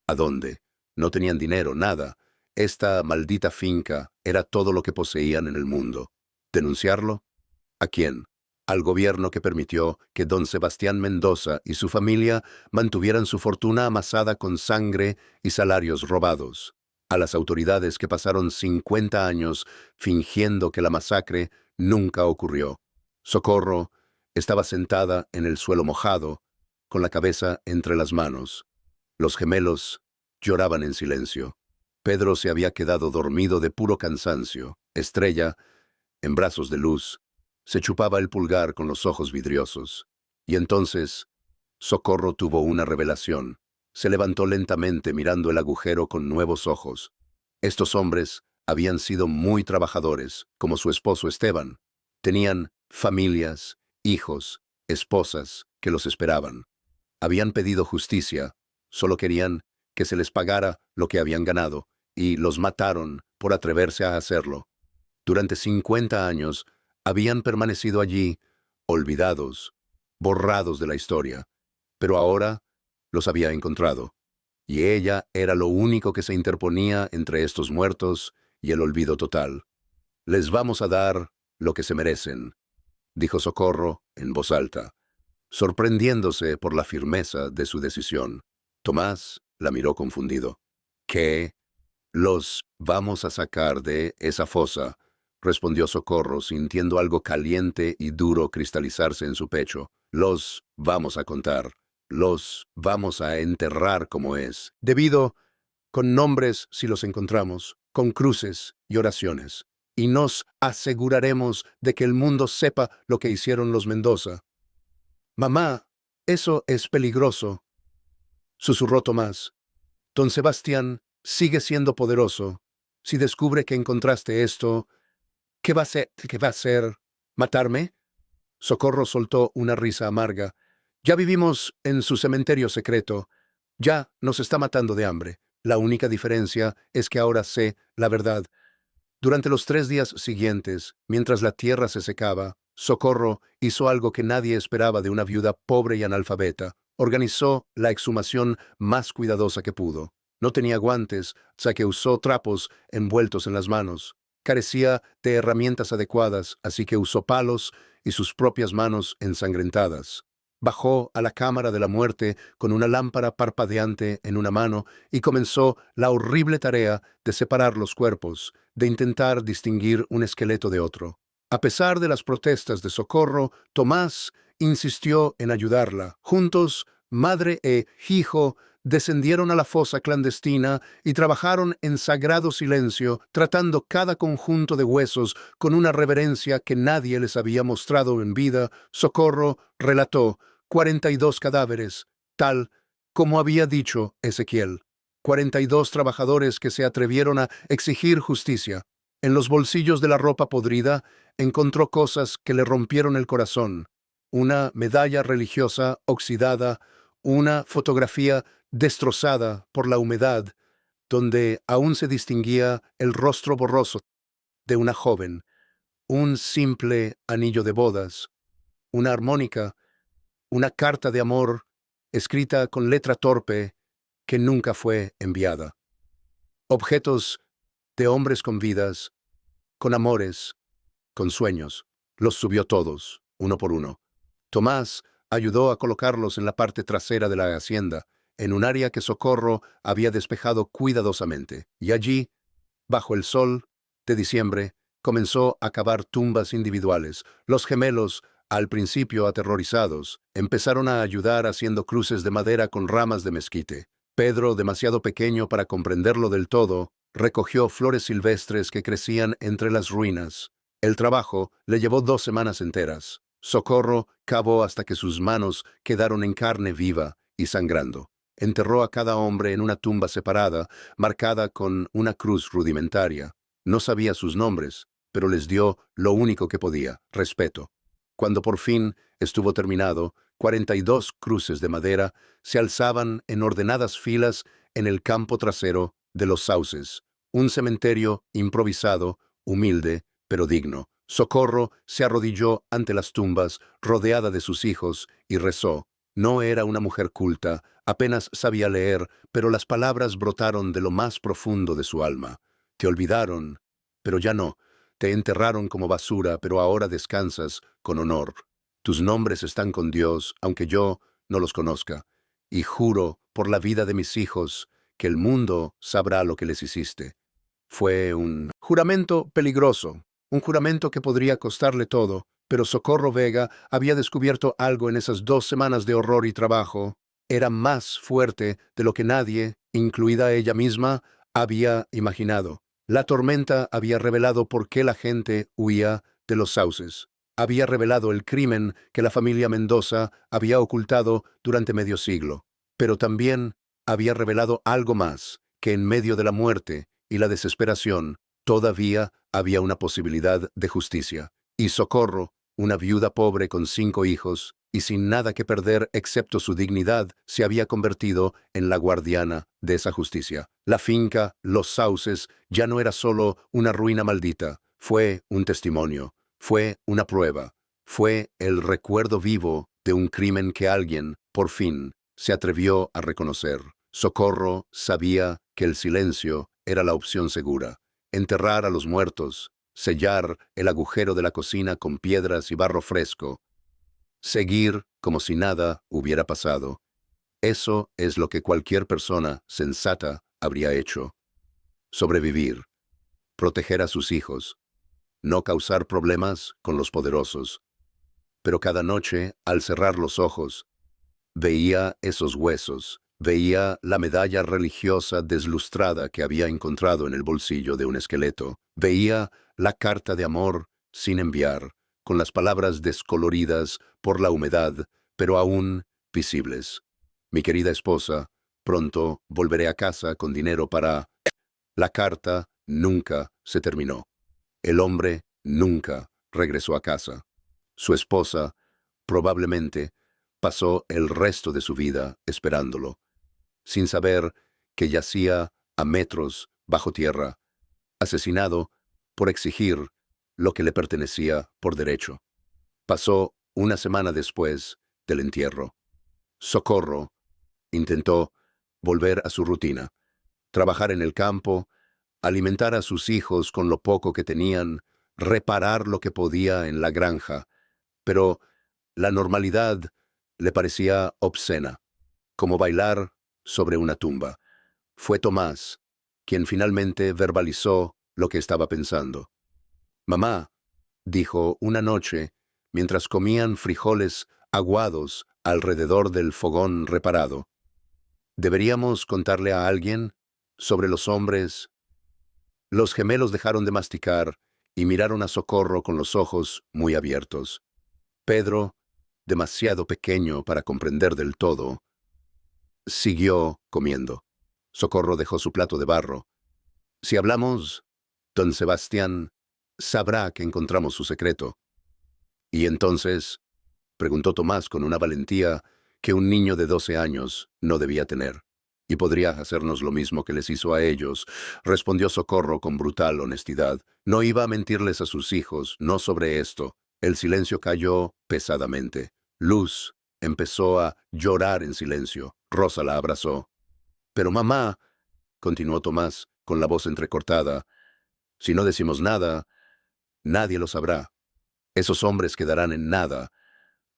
¿A dónde? No tenían dinero, nada. Esta maldita finca era todo lo que poseían en el mundo. ¿Denunciarlo? ¿A quién? Al gobierno que permitió que don Sebastián Mendoza y su familia mantuvieran su fortuna amasada con sangre y salarios robados. A las autoridades que pasaron 50 años fingiendo que la masacre nunca ocurrió. Socorro estaba sentada en el suelo mojado, con la cabeza entre las manos. Los gemelos lloraban en silencio. Pedro se había quedado dormido de puro cansancio. Estrella, en brazos de luz, se chupaba el pulgar con los ojos vidriosos. Y entonces, Socorro tuvo una revelación. Se levantó lentamente mirando el agujero con nuevos ojos. Estos hombres habían sido muy trabajadores, como su esposo Esteban. Tenían familias, hijos, esposas que los esperaban. Habían pedido justicia, solo querían que se les pagara lo que habían ganado, y los mataron por atreverse a hacerlo. Durante 50 años habían permanecido allí, olvidados, borrados de la historia, pero ahora los había encontrado, y ella era lo único que se interponía entre estos muertos y el olvido total. «Les vamos a dar lo que se merecen», dijo Socorro en voz alta, sorprendiéndose por la firmeza de su decisión. Tomás la miró confundido. «¿Qué? Los vamos a sacar de esa fosa», respondió Socorro, sintiendo algo caliente y duro cristalizarse en su pecho. «Los vamos a contar. Los vamos a enterrar como es. Debido, con nombres si los encontramos, con cruces y oraciones. Y nos aseguraremos de que el mundo sepa lo que hicieron los Mendoza». «Mamá, eso es peligroso», susurró Tomás. «Don Sebastián sigue siendo poderoso. Si descubre que encontraste esto, ¿qué va a hacer? ¿Qué va a hacer? ¿Matarme?» Socorro soltó una risa amarga. «Ya vivimos en su cementerio secreto. Ya nos está matando de hambre. La única diferencia es que ahora sé la verdad». Durante los 3 días siguientes, mientras la tierra se secaba, Socorro hizo algo que nadie esperaba de una viuda pobre y analfabeta. Organizó la exhumación más cuidadosa que pudo. No tenía guantes, ya que usó trapos envueltos en las manos. Carecía de herramientas adecuadas, así que usó palos y sus propias manos ensangrentadas. Bajó a la cámara de la muerte con una lámpara parpadeante en una mano y comenzó la horrible tarea de separar los cuerpos, de intentar distinguir un esqueleto de otro. A pesar de las protestas de Socorro, Tomás insistió en ayudarla. Juntos, madre e hijo descendieron a la fosa clandestina y trabajaron en sagrado silencio, tratando cada conjunto de huesos con una reverencia que nadie les había mostrado en vida. Socorro relató 42 cadáveres, tal como había dicho Ezequiel. 42 trabajadores que se atrevieron a exigir justicia. En los bolsillos de la ropa podrida encontró cosas que le rompieron el corazón. Una medalla religiosa oxidada, una fotografía destrozada por la humedad, donde aún se distinguía el rostro borroso de una joven, un simple anillo de bodas, una armónica, una carta de amor escrita con letra torpe que nunca fue enviada. Objetos de hombres con vidas, con amores, con sueños. Los subió todos, uno por uno. Tomás ayudó a colocarlos en la parte trasera de la hacienda, en un área que Socorro había despejado cuidadosamente. Y allí, bajo el sol de diciembre, comenzó a cavar tumbas individuales. Los gemelos, al principio aterrorizados, empezaron a ayudar haciendo cruces de madera con ramas de mezquite. Pedro, demasiado pequeño para comprenderlo del todo, recogió flores silvestres que crecían entre las ruinas. El trabajo le llevó 2 semanas enteras. Socorro cavó hasta que sus manos quedaron en carne viva y sangrando. Enterró a cada hombre en una tumba separada, marcada con una cruz rudimentaria. No sabía sus nombres, pero les dio lo único que podía, respeto. Cuando por fin estuvo terminado, 42 cruces de madera se alzaban en ordenadas filas en el campo trasero de los sauces, un cementerio improvisado, humilde, pero digno. Socorro se arrodilló ante las tumbas, rodeada de sus hijos, y rezó. No era una mujer culta, apenas sabía leer, pero las palabras brotaron de lo más profundo de su alma. Te olvidaron, pero ya no. Te enterraron como basura, pero ahora descansas con honor. Tus nombres están con Dios, aunque yo no los conozca. Y juro, por la vida de mis hijos, que el mundo sabrá lo que les hiciste. Fue un juramento peligroso, un juramento que podría costarle todo, pero Socorro Vega había descubierto algo en esas 2 semanas de horror y trabajo. Era más fuerte de lo que nadie, incluida ella misma, había imaginado. La tormenta había revelado por qué la gente huía de los sauces. Había revelado el crimen que la familia Mendoza había ocultado durante medio siglo. Pero también había revelado algo más, que en medio de la muerte y la desesperación, todavía había una posibilidad de justicia. Y Socorro, una viuda pobre con 5 hijos, y sin nada que perder excepto su dignidad, se había convertido en la guardiana de esa justicia. La finca, los sauces, ya no era solo una ruina maldita, fue un testimonio, fue una prueba, fue el recuerdo vivo de un crimen que alguien, por fin, se atrevió a reconocer. Socorro sabía que el silencio era la opción segura. Enterrar a los muertos, sellar el agujero de la cocina con piedras y barro fresco, seguir como si nada hubiera pasado. Eso es lo que cualquier persona sensata habría hecho. Sobrevivir, proteger a sus hijos, no causar problemas con los poderosos. Pero cada noche, al cerrar los ojos, veía esos huesos, veía la medalla religiosa deslustrada que había encontrado en el bolsillo de un esqueleto, veía la carta de amor sin enviar, con las palabras descoloridas por la humedad, pero aún visibles. Mi querida esposa, pronto volveré a casa con dinero para... La carta nunca se terminó. El hombre nunca regresó a casa. Su esposa, probablemente, pasó el resto de su vida esperándolo, sin saber que yacía a metros bajo tierra, asesinado por exigir lo que le pertenecía por derecho. Pasó una semana después del entierro. Socorro intentó volver a su rutina, trabajar en el campo, alimentar a sus hijos con lo poco que tenían, reparar lo que podía en la granja, pero la normalidad le parecía obscena, como bailar sobre una tumba. Fue Tomás quien finalmente verbalizó lo que estaba pensando. «Mamá, dijo una noche, mientras comían frijoles aguados alrededor del fogón reparado. ¿Deberíamos contarle a alguien sobre los hombres? Los gemelos dejaron de masticar y miraron a Socorro con los ojos muy abiertos. Pedro, demasiado pequeño para comprender del todo, siguió comiendo. Socorro dejó su plato de barro. Si hablamos, don Sebastián sabrá que encontramos su secreto. ¿Y entonces? Preguntó Tomás con una valentía que un niño de 12 años no debía tener. Y podría hacernos lo mismo que les hizo a ellos, respondió Socorro con brutal honestidad. No iba a mentirles a sus hijos, no sobre esto. El silencio cayó pesadamente. Luz empezó a llorar en silencio. Rosa la abrazó. Pero mamá, continuó Tomás, con la voz entrecortada, si no decimos nada, nadie lo sabrá. Esos hombres quedarán en nada,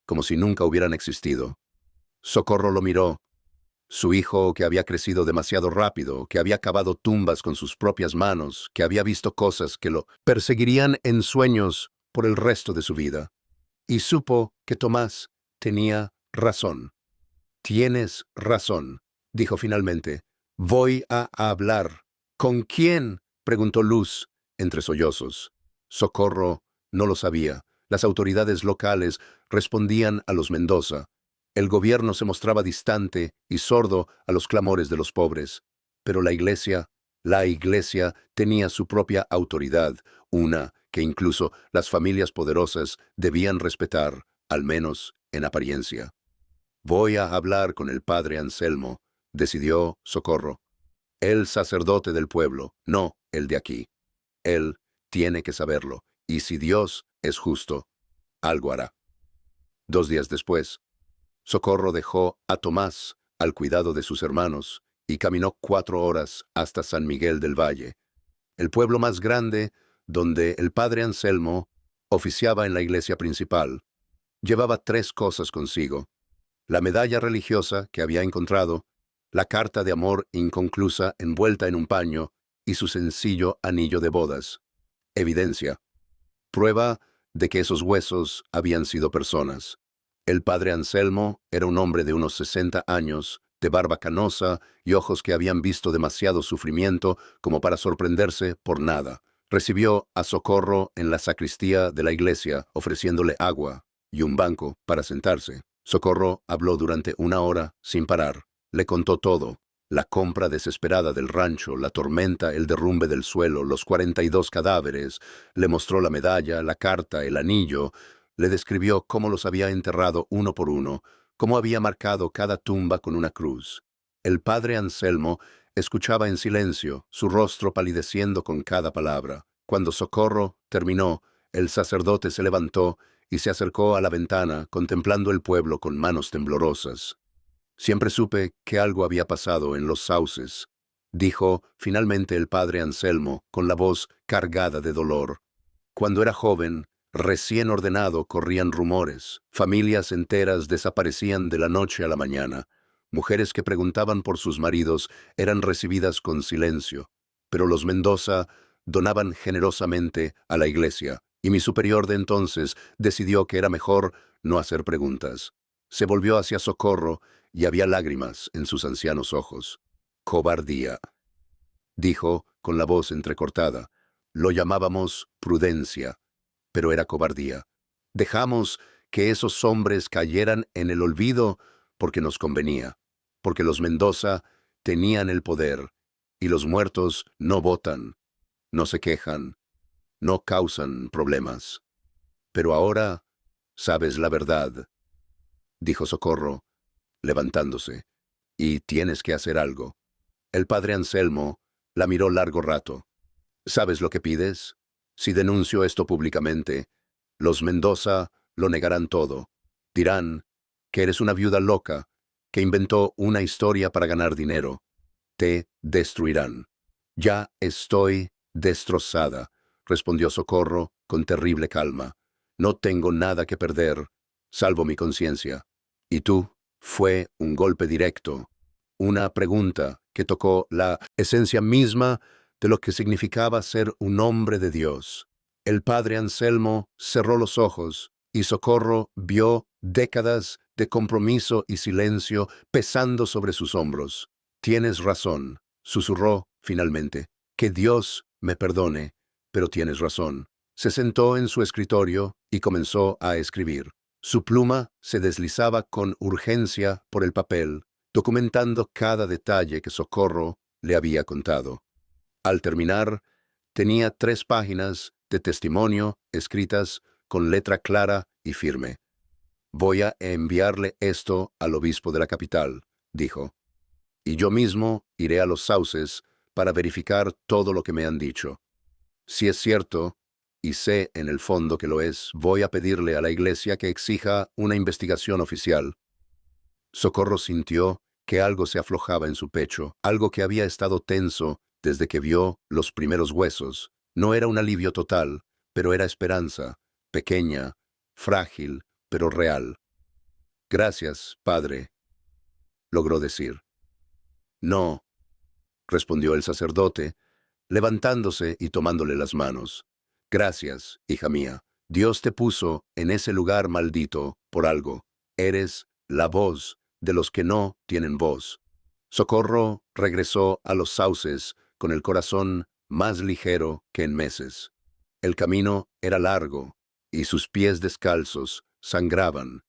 como si nunca hubieran existido. Socorro lo miró. Su hijo, que había crecido demasiado rápido, que había cavado tumbas con sus propias manos, que había visto cosas que lo perseguirían en sueños por el resto de su vida. Y supo que Tomás tenía razón. Tienes razón, dijo finalmente. Voy a hablar. ¿Con quién? Preguntó Luz, entre sollozos. Socorro no lo sabía. Las autoridades locales respondían a los Mendoza. El gobierno se mostraba distante y sordo a los clamores de los pobres. Pero la iglesia tenía su propia autoridad, una que incluso las familias poderosas debían respetar, al menos en apariencia. Voy a hablar con el padre Anselmo, decidió Socorro. El sacerdote del pueblo, no el de aquí. Él tiene que saberlo, y si Dios es justo, algo hará. 2 días después, Socorro dejó a Tomás al cuidado de sus hermanos y caminó 4 horas hasta San Miguel del Valle, el pueblo más grande donde el padre Anselmo oficiaba en la iglesia principal. Llevaba 3 cosas consigo: la medalla religiosa que había encontrado, la carta de amor inconclusa envuelta en un paño y su sencillo anillo de bodas. Evidencia, prueba de que esos huesos habían sido personas. El padre Anselmo era un hombre de unos 60 años, de barba canosa y ojos que habían visto demasiado sufrimiento como para sorprenderse por nada. Recibió a Socorro en la sacristía de la iglesia, ofreciéndole agua y un banco para sentarse. Socorro habló durante 1 hora sin parar. Le contó todo: la compra desesperada del rancho, la tormenta, el derrumbe del suelo, los 42 cadáveres. Le mostró la medalla, la carta, el anillo. Le describió cómo los había enterrado uno por uno, cómo había marcado cada tumba con una cruz. El padre Anselmo escuchaba en silencio, su rostro palideciendo con cada palabra. Cuando Socorro terminó, el sacerdote se levantó y se acercó a la ventana, contemplando el pueblo con manos temblorosas. Siempre supe que algo había pasado en los sauces, dijo finalmente el padre Anselmo, con la voz cargada de dolor. Cuando era joven, recién ordenado, corrían rumores. Familias enteras desaparecían de la noche a la mañana. Mujeres que preguntaban por sus maridos eran recibidas con silencio. Pero los Mendoza donaban generosamente a la iglesia, y mi superior de entonces decidió que era mejor no hacer preguntas. Se volvió hacia Socorro y había lágrimas en sus ancianos ojos. Cobardía, dijo con la voz entrecortada. Lo llamábamos prudencia, pero era cobardía. Dejamos que esos hombres cayeran en el olvido porque nos convenía, porque los Mendoza tenían el poder, y los muertos no votan, no se quejan, no causan problemas. Pero ahora sabes la verdad, dijo Socorro, levantándose, y tienes que hacer algo. El padre Anselmo la miró largo rato. ¿Sabes lo que pides? Si denuncio esto públicamente, los Mendoza lo negarán todo. Dirán que eres una viuda loca, que inventó una historia para ganar dinero. Te destruirán. Ya estoy destrozada, respondió Socorro con terrible calma. No tengo nada que perder, salvo mi conciencia. ¿Y tú? Fue un golpe directo, una pregunta que tocó la esencia misma de lo que significaba ser un hombre de Dios. El padre Anselmo cerró los ojos y Socorro vio décadas de compromiso y silencio pesando sobre sus hombros. Tienes razón, susurró finalmente. Que Dios me perdone, pero tienes razón. Se sentó en su escritorio y comenzó a escribir. Su pluma se deslizaba con urgencia por el papel, documentando cada detalle que Socorro le había contado. Al terminar, tenía 3 páginas de testimonio escritas con letra clara y firme. Voy a enviarle esto al obispo de la capital, dijo, y yo mismo iré a los Sauces para verificar todo lo que me han dicho. Si es cierto, y sé en el fondo que lo es, voy a pedirle a la Iglesia que exija una investigación oficial. Socorro sintió que algo se aflojaba en su pecho, algo que había estado tenso desde que vio los primeros huesos. No era un alivio total, pero era esperanza, pequeña, frágil, pero real. Gracias, padre, logró decir. No, respondió el sacerdote, levantándose y tomándole las manos. Gracias, hija mía. Dios te puso en ese lugar maldito por algo. Eres la voz de los que no tienen voz. Socorro regresó a los Sauces con el corazón más ligero que en meses. El camino era largo y sus pies descalzos sangraban,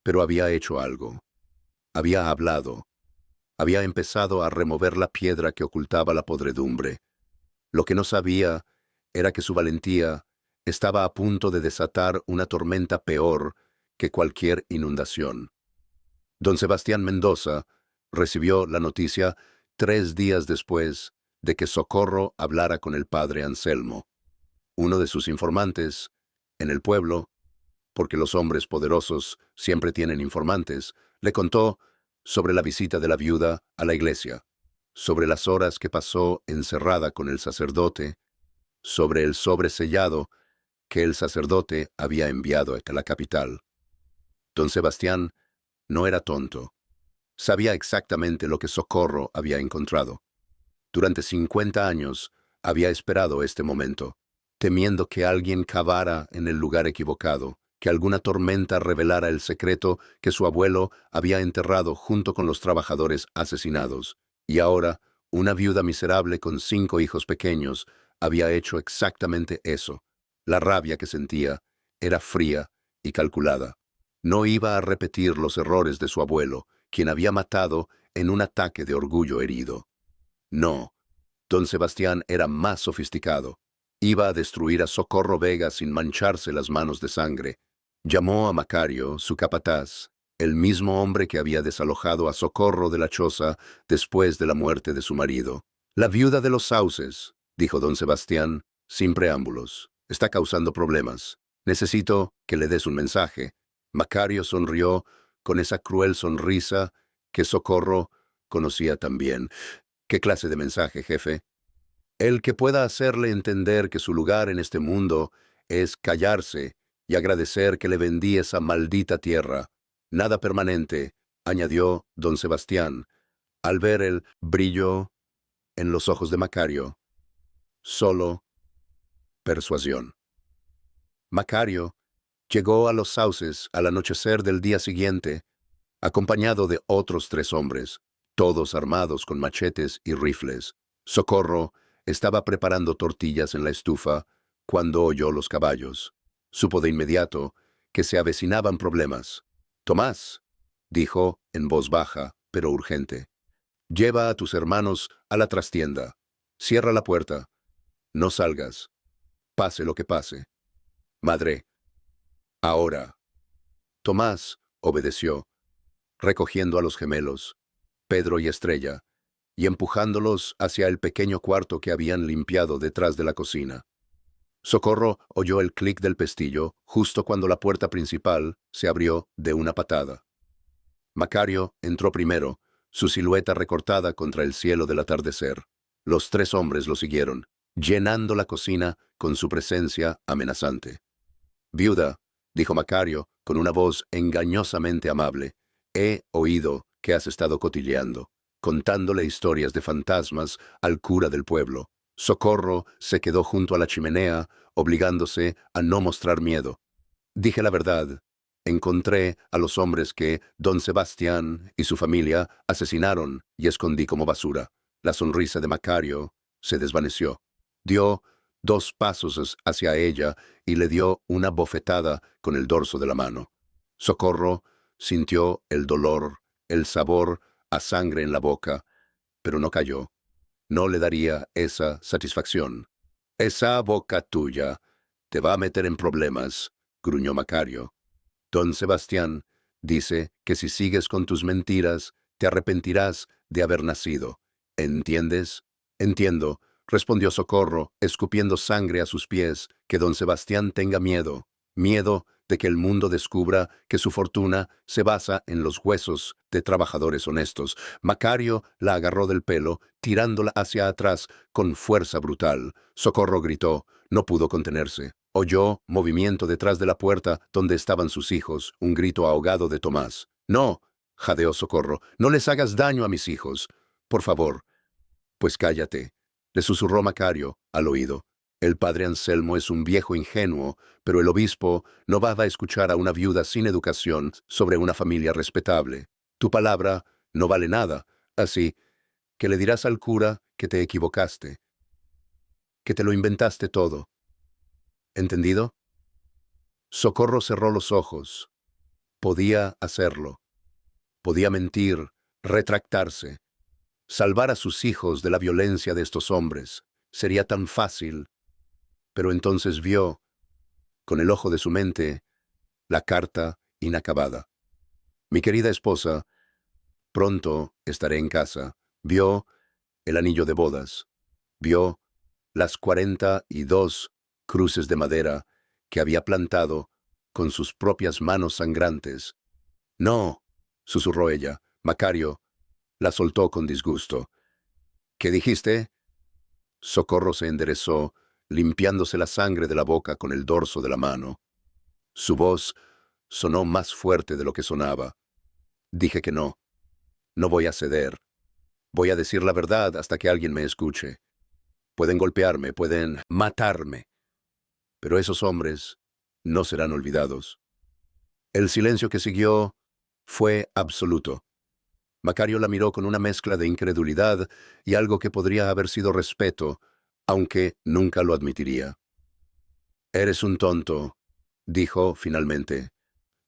pero había hecho algo. Había hablado. Había empezado a remover la piedra que ocultaba la podredumbre. Lo que no sabía era que su valentía estaba a punto de desatar una tormenta peor que cualquier inundación. Don Sebastián Mendoza recibió la noticia 3 días después de que Socorro hablara con el padre Anselmo. Uno de sus informantes, en el pueblo, porque los hombres poderosos siempre tienen informantes, le contó sobre la visita de la viuda a la iglesia, sobre las horas que pasó encerrada con el sacerdote, sobre el sobre sellado que el sacerdote había enviado a la capital. Don Sebastián no era tonto. Sabía exactamente lo que Socorro había encontrado. Durante 50 años había esperado este momento, temiendo que alguien cavara en el lugar equivocado, que alguna tormenta revelara el secreto que su abuelo había enterrado junto con los trabajadores asesinados. Y ahora, una viuda miserable con 5 hijos pequeños había hecho exactamente eso. La rabia que sentía era fría y calculada. No iba a repetir los errores de su abuelo, quien había matado en un ataque de orgullo herido. No, don Sebastián era más sofisticado. Iba a destruir a Socorro Vega sin mancharse las manos de sangre. Llamó a Macario, su capataz, el mismo hombre que había desalojado a Socorro de la choza después de la muerte de su marido. La viuda de los Sauces, dijo don Sebastián, sin preámbulos, está causando problemas. Necesito que le des un mensaje. Macario sonrió con esa cruel sonrisa que Socorro conocía también. ¿Qué clase de mensaje, jefe? El que pueda hacerle entender que su lugar en este mundo es callarse y agradecer que le vendí esa maldita tierra. Nada permanente, añadió don Sebastián, al ver el brillo en los ojos de Macario. Solo persuasión. Macario llegó a los Sauces al anochecer del día siguiente, acompañado de otros 3 hombres, todos armados con machetes y rifles. Socorro estaba preparando tortillas en la estufa cuando oyó los caballos. Supo de inmediato que se avecinaban problemas. Tomás, dijo en voz baja, pero urgente, lleva a tus hermanos a la trastienda. Cierra la puerta. No salgas. Pase lo que pase. Madre. Ahora. Tomás obedeció, recogiendo a los gemelos, Pedro y Estrella, y empujándolos hacia el pequeño cuarto que habían limpiado detrás de la cocina. Socorro oyó el clic del pestillo justo cuando la puerta principal se abrió de una patada. Macario entró primero, su silueta recortada contra el cielo del atardecer. Los 3 hombres lo siguieron, llenando la cocina con su presencia amenazante. Viuda, dijo Macario con una voz engañosamente amable, he oído que has estado cotilleando, contándole historias de fantasmas al cura del pueblo. Socorro se quedó junto a la chimenea, obligándose a no mostrar miedo. Dije la verdad. Encontré a los hombres que don Sebastián y su familia asesinaron y escondí como basura. La sonrisa de Macario se desvaneció. Dio 2 pasos hacia ella y le dio una bofetada con el dorso de la mano. Socorro sintió el dolor, el sabor a sangre en la boca, pero no cayó. No le daría esa satisfacción. Esa boca tuya te va a meter en problemas, gruñó Macario. Don Sebastián dice que si sigues con tus mentiras, te arrepentirás de haber nacido. ¿Entiendes? Entiendo, respondió Socorro, escupiendo sangre a sus pies, que don Sebastián tenga miedo. Miedo de que el mundo descubra que su fortuna se basa en los huesos de trabajadores honestos. Macario la agarró del pelo, tirándola hacia atrás con fuerza brutal. Socorro gritó. No pudo contenerse. Oyó movimiento detrás de la puerta donde estaban sus hijos, un grito ahogado de Tomás. «No», jadeó Socorro, «no les hagas daño a mis hijos. Por favor». «Pues cállate», le susurró Macario al oído. «El padre Anselmo es un viejo ingenuo, pero el obispo no va a escuchar a una viuda sin educación sobre una familia respetable. Tu palabra no vale nada, así que le dirás al cura que te equivocaste, que te lo inventaste todo. ¿Entendido?» Socorro cerró los ojos. Podía hacerlo. Podía mentir, retractarse, salvar a sus hijos de la violencia de estos hombres. Sería tan fácil. Pero entonces vio, con el ojo de su mente, la carta inacabada. «Mi querida esposa, pronto estaré en casa». Vio el anillo de bodas. Vio las 42 cruces de madera que había plantado con sus propias manos sangrantes. «No», susurró ella. Macario la soltó con disgusto. «¿Qué dijiste?» Socorro se enderezó, limpiándose la sangre de la boca con el dorso de la mano. Su voz sonó más fuerte de lo que sonaba. «Dije que no. No voy a ceder. Voy a decir la verdad hasta que alguien me escuche. Pueden golpearme, pueden matarme, pero esos hombres no serán olvidados». El silencio que siguió fue absoluto. Macario la miró con una mezcla de incredulidad y algo que podría haber sido respeto, aunque nunca lo admitiría. «Eres un tonto», dijo finalmente.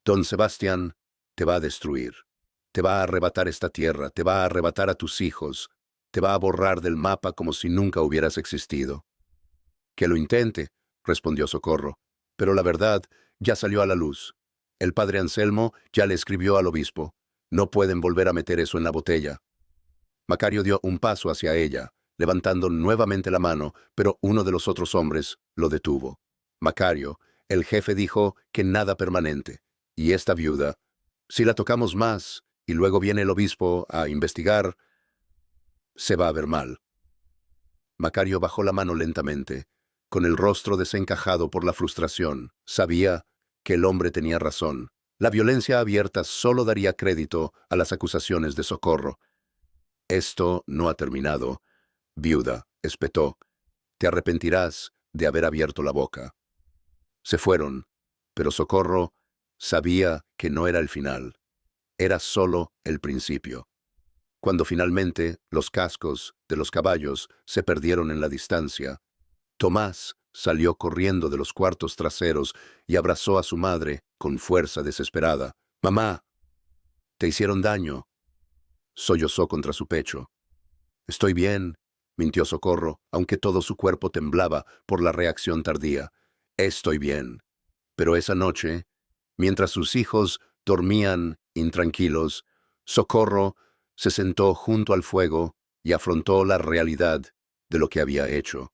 «Don Sebastián te va a destruir. Te va a arrebatar esta tierra, te va a arrebatar a tus hijos, te va a borrar del mapa como si nunca hubieras existido». «Que lo intente», respondió Socorro, «pero la verdad ya salió a la luz. El padre Anselmo ya le escribió al obispo. No pueden volver a meter eso en la botella». Macario dio un paso hacia ella, levantando nuevamente la mano, pero uno de los otros hombres lo detuvo. «Macario, el jefe dijo que nada permanente. Y esta viuda, si la tocamos más y luego viene el obispo a investigar, se va a ver mal». Macario bajó la mano lentamente, con el rostro desencajado por la frustración. Sabía que el hombre tenía razón. La violencia abierta solo daría crédito a las acusaciones de Socorro. «Esto no ha terminado, viuda», espetó. «Te arrepentirás de haber abierto la boca». Se fueron, pero Socorro sabía que no era el final. Era solo el principio. Cuando finalmente los cascos de los caballos se perdieron en la distancia, Tomás salió corriendo de los cuartos traseros y abrazó a su madre con fuerza desesperada. «Mamá, te hicieron daño», sollozó contra su pecho. «Estoy bien», mintió Socorro, aunque todo su cuerpo temblaba por la reacción tardía. «Estoy bien». Pero esa noche, mientras sus hijos dormían intranquilos, Socorro se sentó junto al fuego y afrontó la realidad de lo que había hecho.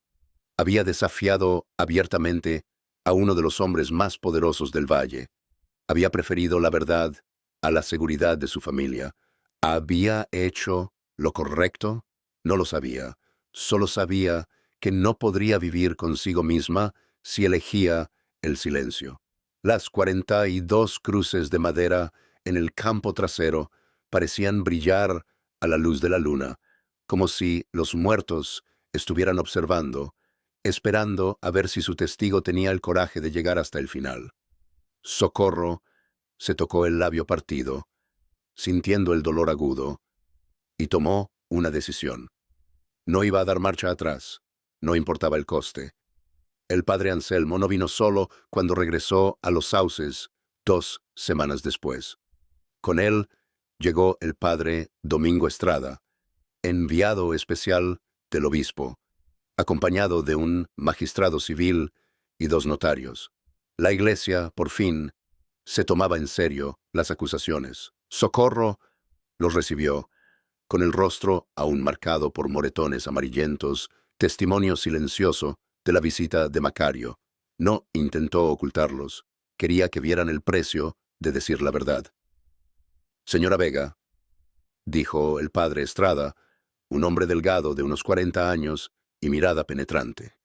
Había desafiado abiertamente a uno de los hombres más poderosos del valle. Había preferido la verdad a la seguridad de su familia. ¿Había hecho lo correcto? No lo sabía. Solo sabía que no podría vivir consigo misma si elegía el silencio. Las 42 cruces de madera en el campo trasero parecían brillar a la luz de la luna, como si los muertos estuvieran observando, esperando a ver si su testigo tenía el coraje de llegar hasta el final. Socorro se tocó el labio partido, sintiendo el dolor agudo, y tomó una decisión. No iba a dar marcha atrás, no importaba el coste. El padre Anselmo no vino solo cuando regresó a Los Sauces 2 semanas después. Con él llegó el padre Domingo Estrada, enviado especial del obispo, acompañado de un magistrado civil y 2 notarios. La iglesia, por fin, se tomaba en serio las acusaciones. Socorro los recibió, con el rostro aún marcado por moretones amarillentos, testimonio silencioso de la visita de Macario. No intentó ocultarlos, quería que vieran el precio de decir la verdad. Señora Vega, dijo el padre Estrada, un hombre delgado de unos 40 años y mirada penetrante.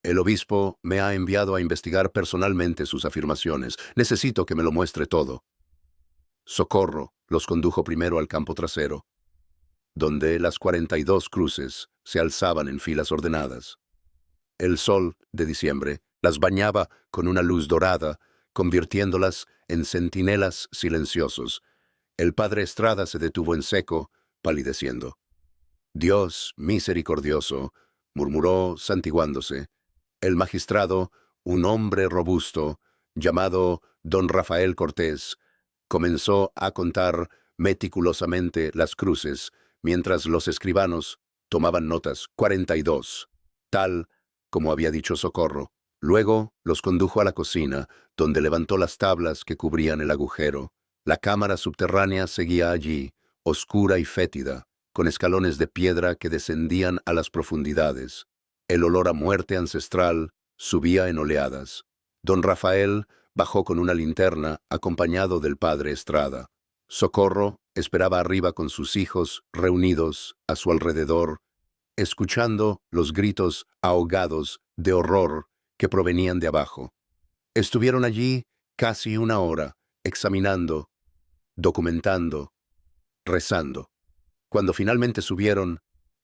El obispo me ha enviado a investigar personalmente sus afirmaciones. Necesito que me lo muestre todo. Socorro los condujo primero al campo trasero, donde las 42 cruces se alzaban en filas ordenadas. El sol de diciembre las bañaba con una luz dorada, convirtiéndolas en centinelas silenciosos. El padre Estrada se detuvo en seco, palideciendo. Dios misericordioso, murmuró santiguándose. El magistrado, un hombre robusto, llamado don Rafael Cortés, comenzó a contar meticulosamente las cruces, mientras los escribanos tomaban notas. 42, tal como había dicho Socorro. Luego los condujo a la cocina, donde levantó las tablas que cubrían el agujero. La cámara subterránea seguía allí, oscura y fétida, con escalones de piedra que descendían a las profundidades. El olor a muerte ancestral subía en oleadas. Don Rafael bajó con una linterna, acompañado del padre Estrada. Socorro esperaba arriba con sus hijos reunidos a su alrededor, escuchando los gritos ahogados de horror que provenían de abajo. Estuvieron allí casi una hora, examinando, documentando, rezando. Cuando finalmente subieron,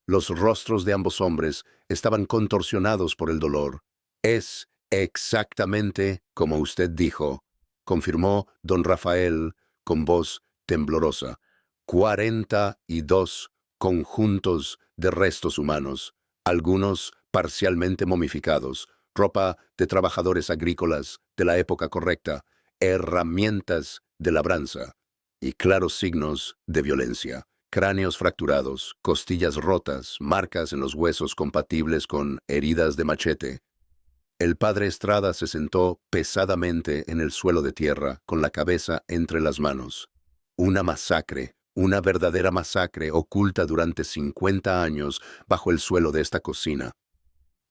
los rostros de ambos hombres estaban contorsionados por el dolor. Es exactamente como usted dijo, confirmó don Rafael con voz temblorosa. 42 conjuntos de restos humanos, algunos parcialmente momificados, ropa de trabajadores agrícolas de la época correcta, herramientas de labranza y claros signos de violencia. Cráneos fracturados, costillas rotas, marcas en los huesos compatibles con heridas de machete. El padre Estrada se sentó pesadamente en el suelo de tierra, con la cabeza entre las manos. Una masacre, una verdadera masacre oculta durante 50 años bajo el suelo de esta cocina.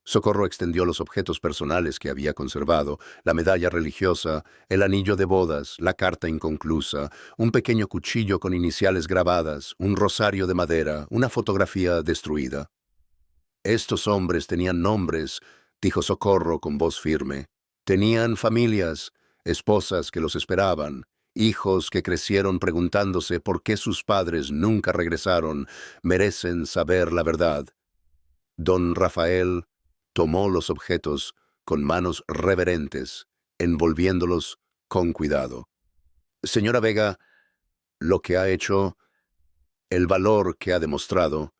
Socorro extendió los objetos personales que había conservado, la medalla religiosa, el anillo de bodas, la carta inconclusa, un pequeño cuchillo con iniciales grabadas, un rosario de madera, una fotografía destruida. Estos hombres tenían nombres, dijo Socorro con voz firme. Tenían familias, esposas que los esperaban, hijos que crecieron preguntándose por qué sus padres nunca regresaron. Merecen saber la verdad. Don Rafael tomó los objetos con manos reverentes, envolviéndolos con cuidado. Señora Vega, lo que ha hecho, el valor que ha demostrado,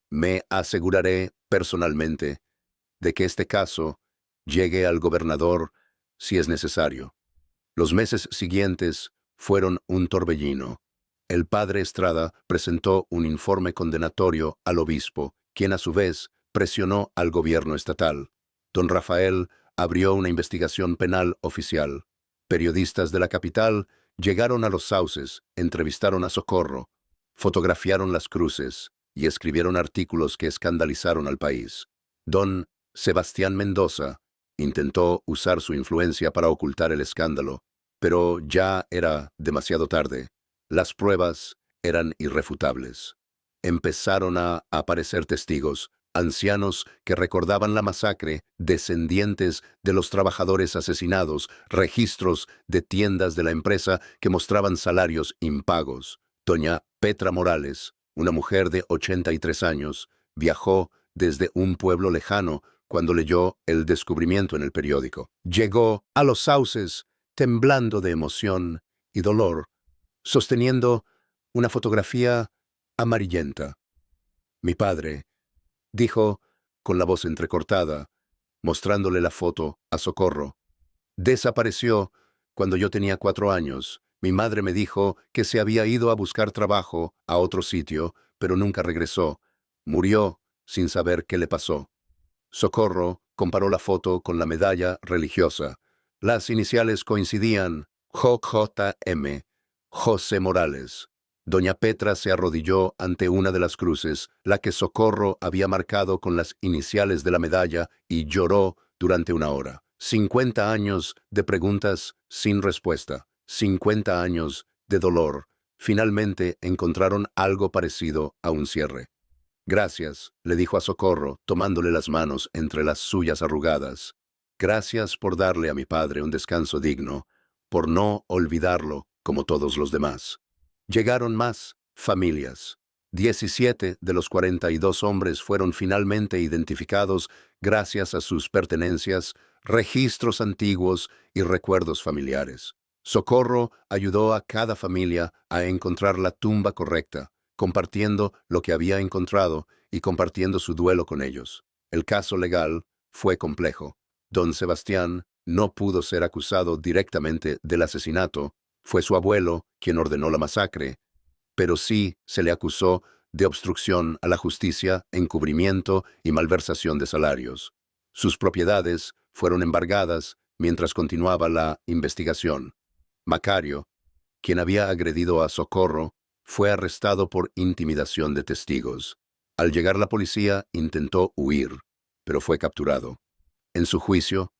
me aseguraré personalmente de que este caso llegue al gobernador si es necesario. Los meses siguientes fueron un torbellino. El padre Estrada presentó un informe condenatorio al obispo, quien a su vez presionó al gobierno estatal. Don Rafael abrió una investigación penal oficial. Periodistas de la capital llegaron a Los Sauces, entrevistaron a Socorro, fotografiaron las cruces y escribieron artículos que escandalizaron al país. Don Sebastián Mendoza intentó usar su influencia para ocultar el escándalo, pero ya era demasiado tarde. Las pruebas eran irrefutables. Empezaron a aparecer testigos, ancianos que recordaban la masacre, descendientes de los trabajadores asesinados, registros de tiendas de la empresa que mostraban salarios impagos. Doña Petra Morales, una mujer de 83 años, viajó desde un pueblo lejano cuando leyó el descubrimiento en el periódico. Llegó a Los Sauces temblando de emoción y dolor, sosteniendo una fotografía amarillenta. Mi padre, dijo con la voz entrecortada, mostrándole la foto a Socorro, desapareció cuando yo tenía 4 años. Mi madre me dijo que se había ido a buscar trabajo a otro sitio, pero nunca regresó. Murió sin saber qué le pasó. Socorro comparó la foto con la medalla religiosa. Las iniciales coincidían: JJM, José Morales. Doña Petra se arrodilló ante una de las cruces, la que Socorro había marcado con las iniciales de la medalla, y lloró durante 1 hora. 50 años de preguntas sin respuesta, 50 años de dolor. Finalmente encontraron algo parecido a un cierre. Gracias, le dijo a Socorro, tomándole las manos entre las suyas arrugadas. Gracias por darle a mi padre un descanso digno, por no olvidarlo como todos los demás. Llegaron más familias. 17 de los 42 hombres fueron finalmente identificados gracias a sus pertenencias, registros antiguos y recuerdos familiares. Socorro ayudó a cada familia a encontrar la tumba correcta, compartiendo lo que había encontrado y compartiendo su duelo con ellos. El caso legal fue complejo. Don Sebastián no pudo ser acusado directamente del asesinato. Fue su abuelo quien ordenó la masacre, pero sí se le acusó de obstrucción a la justicia, encubrimiento y malversación de salarios. Sus propiedades fueron embargadas mientras continuaba la investigación. Macario, quien había agredido a Socorro, fue arrestado por intimidación de testigos. Al llegar la policía, intentó huir, pero fue capturado. En su juicio,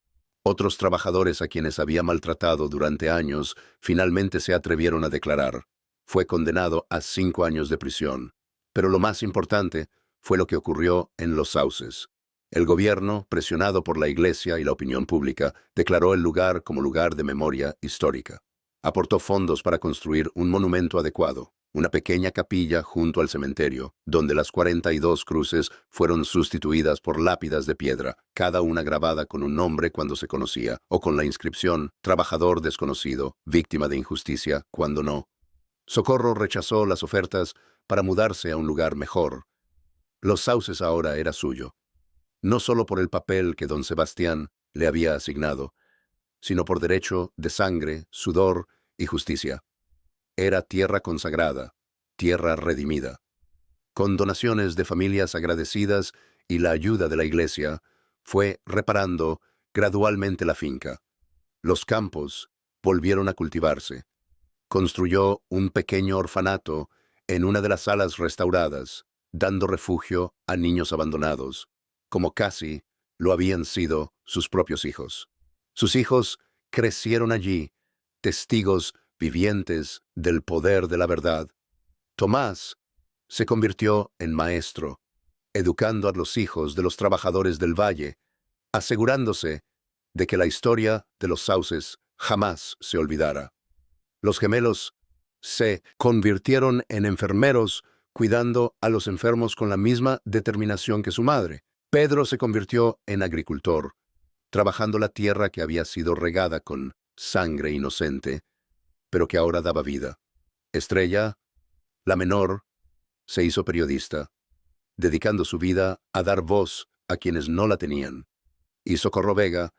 otros trabajadores a quienes había maltratado durante años finalmente se atrevieron a declarar. Fue condenado a 5 años de prisión. Pero lo más importante fue lo que ocurrió en Los Sauces. El gobierno, presionado por la Iglesia y la opinión pública, declaró el lugar como lugar de memoria histórica. Aportó fondos para construir un monumento adecuado, una pequeña capilla junto al cementerio, donde las 42 cruces fueron sustituidas por lápidas de piedra, cada una grabada con un nombre cuando se conocía, o con la inscripción «Trabajador desconocido, víctima de injusticia», cuando no. Socorro rechazó las ofertas para mudarse a un lugar mejor. Los Sauces ahora era suyo, no solo por el papel que don Sebastián le había asignado, sino por derecho de sangre, sudor y justicia. Era tierra consagrada, tierra redimida. Con donaciones de familias agradecidas y la ayuda de la Iglesia, fue reparando gradualmente la finca. Los campos volvieron a cultivarse. Construyó un pequeño orfanato en una de las salas restauradas, dando refugio a niños abandonados, como casi lo habían sido sus propios hijos. Sus hijos crecieron allí, testigos vivientes del poder de la verdad. Tomás se convirtió en maestro, educando a los hijos de los trabajadores del valle, asegurándose de que la historia de los Sauces jamás se olvidara. Los gemelos se convirtieron en enfermeros, cuidando a los enfermos con la misma determinación que su madre. Pedro se convirtió en agricultor, trabajando la tierra que había sido regada con sangre inocente, pero que ahora daba vida. Estrella, la menor, se hizo periodista, dedicando su vida a dar voz a quienes no la tenían. Y Socorro Vega,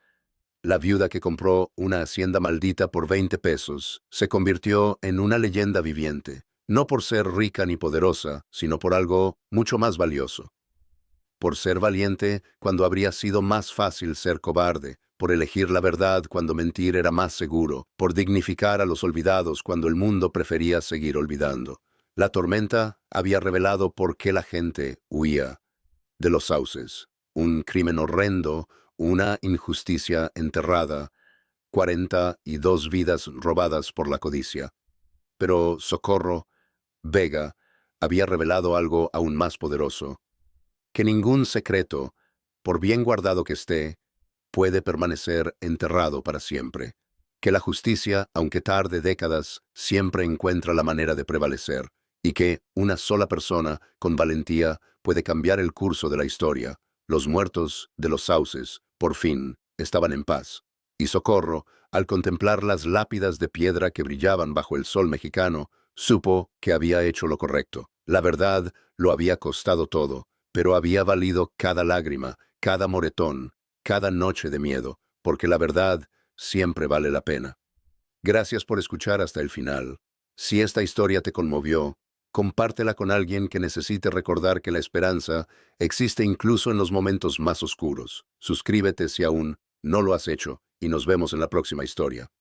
la viuda que compró una hacienda maldita por 20 pesos, se convirtió en una leyenda viviente, no por ser rica ni poderosa, sino por algo mucho más valioso. Por ser valiente cuando habría sido más fácil ser cobarde, por elegir la verdad cuando mentir era más seguro, por dignificar a los olvidados cuando el mundo prefería seguir olvidando. La tormenta había revelado por qué la gente huía de los Sauces. Un crimen horrendo, una injusticia enterrada, 42 vidas robadas por la codicia. Pero Socorro Vega había revelado algo aún más poderoso, que ningún secreto, por bien guardado que esté, puede permanecer enterrado para siempre, que la justicia, aunque tarde décadas, siempre encuentra la manera de prevalecer, y que una sola persona, con valentía, puede cambiar el curso de la historia. Los muertos de los sauces, por fin, estaban en paz. Y Socorro, al contemplar las lápidas de piedra que brillaban bajo el sol mexicano, supo que había hecho lo correcto. La verdad lo había costado todo, pero había valido cada lágrima, cada moretón, cada noche de miedo, porque la verdad siempre vale la pena. Gracias por escuchar hasta el final. Si esta historia te conmovió, compártela con alguien que necesite recordar que la esperanza existe incluso en los momentos más oscuros. Suscríbete si aún no lo has hecho y nos vemos en la próxima historia.